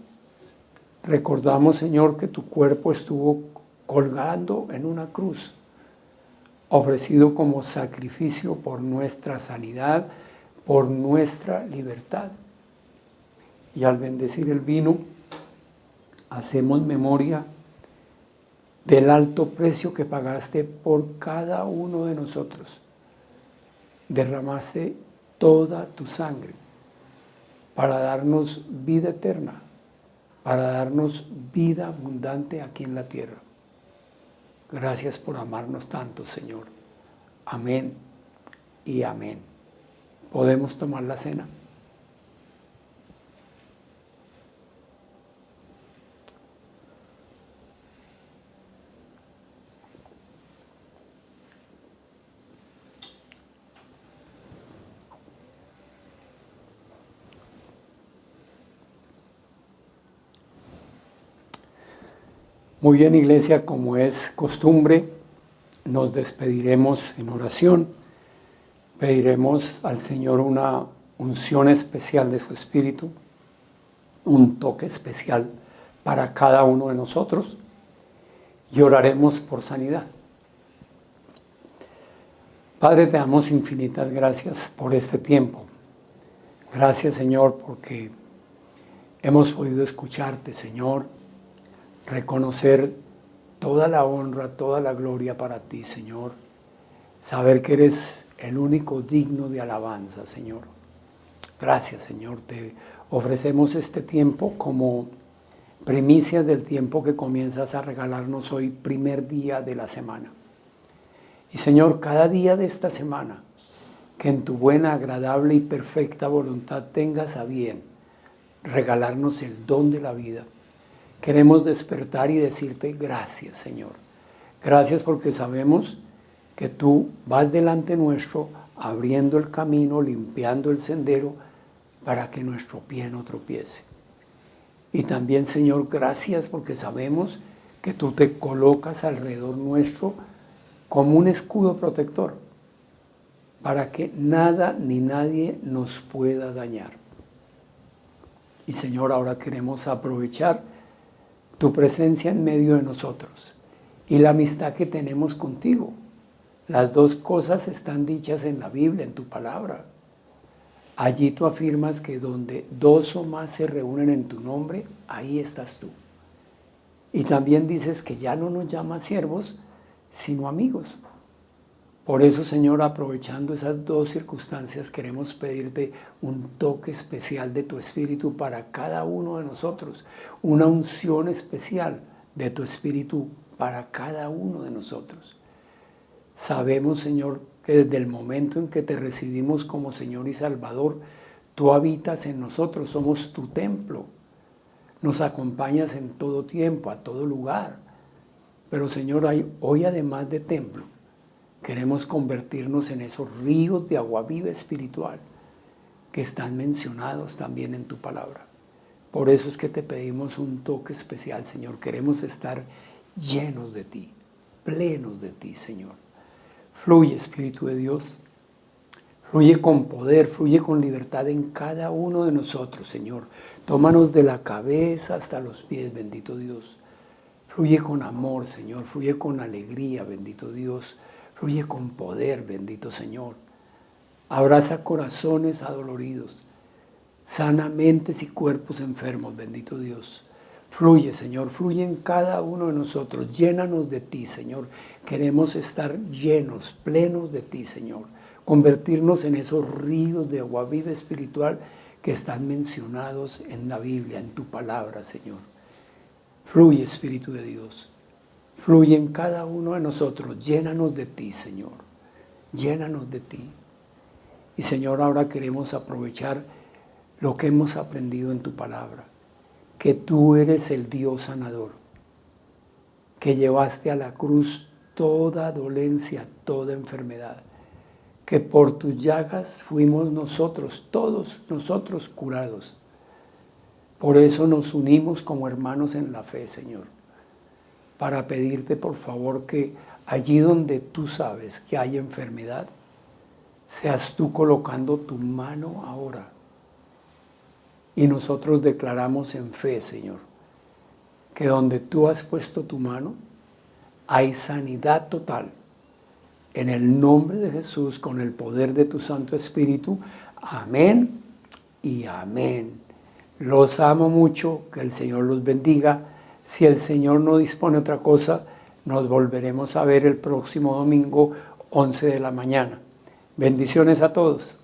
recordamos, Señor, que tu cuerpo estuvo colgando en una cruz, ofrecido como sacrificio por nuestra sanidad, por nuestra libertad. Y al bendecir el vino, hacemos memoria del alto precio que pagaste por cada uno de nosotros. Derramaste toda tu sangre para darnos vida eterna, para darnos vida abundante aquí en la tierra. Gracias por amarnos tanto, Señor. Amén y amén. ¿Podemos tomar la cena? Muy bien, iglesia, como es costumbre, nos despediremos en oración. Pediremos al Señor una unción especial de su Espíritu, un toque especial para cada uno de nosotros y oraremos por sanidad. Padre, te damos infinitas gracias por este tiempo. Gracias, Señor, porque hemos podido escucharte, Señor, reconocer toda la honra, toda la gloria para ti, Señor. Saber que eres el único digno de alabanza, Señor. Gracias, Señor. Te ofrecemos este tiempo como primicias del tiempo que comienzas a regalarnos hoy, primer día de la semana. Y, Señor, cada día de esta semana, que en tu buena, agradable y perfecta voluntad tengas a bien regalarnos el don de la vida. Queremos despertar y decirte gracias, Señor. Gracias porque sabemos que tú vas delante nuestro, abriendo el camino, limpiando el sendero, para que nuestro pie no tropiece. Y también, Señor, gracias porque sabemos que tú te colocas alrededor nuestro como un escudo protector, para que nada ni nadie nos pueda dañar. Y, Señor, ahora queremos aprovechar tu presencia en medio de nosotros y la amistad que tenemos contigo. Las dos cosas están dichas en la Biblia, en tu palabra. Allí tú afirmas que donde dos o más se reúnen en tu nombre, ahí estás tú. Y también dices que ya no nos llamas siervos, sino amigos. Por eso, Señor, aprovechando esas dos circunstancias, queremos pedirte un toque especial de tu Espíritu para cada uno de nosotros, una unción especial de tu Espíritu para cada uno de nosotros. Sabemos, Señor, que desde el momento en que te recibimos como Señor y Salvador, tú habitas en nosotros, somos tu templo. Nos acompañas en todo tiempo, a todo lugar. Pero, Señor, hoy además de templo, queremos convertirnos en esos ríos de agua viva espiritual que están mencionados también en tu palabra. Por eso es que te pedimos un toque especial, Señor. Queremos estar llenos de ti, plenos de ti, Señor. Fluye, Espíritu de Dios. Fluye con poder, fluye con libertad en cada uno de nosotros, Señor. Tómanos de la cabeza hasta los pies, bendito Dios. Fluye con amor, Señor. Fluye con alegría, bendito Dios. Fluye con poder, bendito Señor. Abraza corazones adoloridos. Sana mentes y cuerpos enfermos, bendito Dios. Fluye, Señor, fluye en cada uno de nosotros. Llénanos de ti, Señor. Queremos estar llenos, plenos de ti, Señor. Convertirnos en esos ríos de agua viva espiritual que están mencionados en la Biblia, en tu palabra, Señor. Fluye, Espíritu de Dios. Fluye en cada uno de nosotros. Llénanos de ti, Señor. Llénanos de ti. Y, Señor, ahora queremos aprovechar lo que hemos aprendido en tu palabra. Que tú eres el Dios sanador. Que llevaste a la cruz toda dolencia, toda enfermedad. Que por tus llagas fuimos nosotros, todos nosotros curados. Por eso nos unimos como hermanos en la fe, Señor. Para pedirte, por favor, que allí donde tú sabes que hay enfermedad, seas tú colocando tu mano ahora. Y nosotros declaramos en fe, Señor, que donde tú has puesto tu mano, hay sanidad total. En el nombre de Jesús, con el poder de tu Santo Espíritu. Amén y amén. Los amo mucho, que el Señor los bendiga. Si el Señor no dispone otra cosa, nos volveremos a ver el próximo domingo, 11 de la mañana. Bendiciones a todos.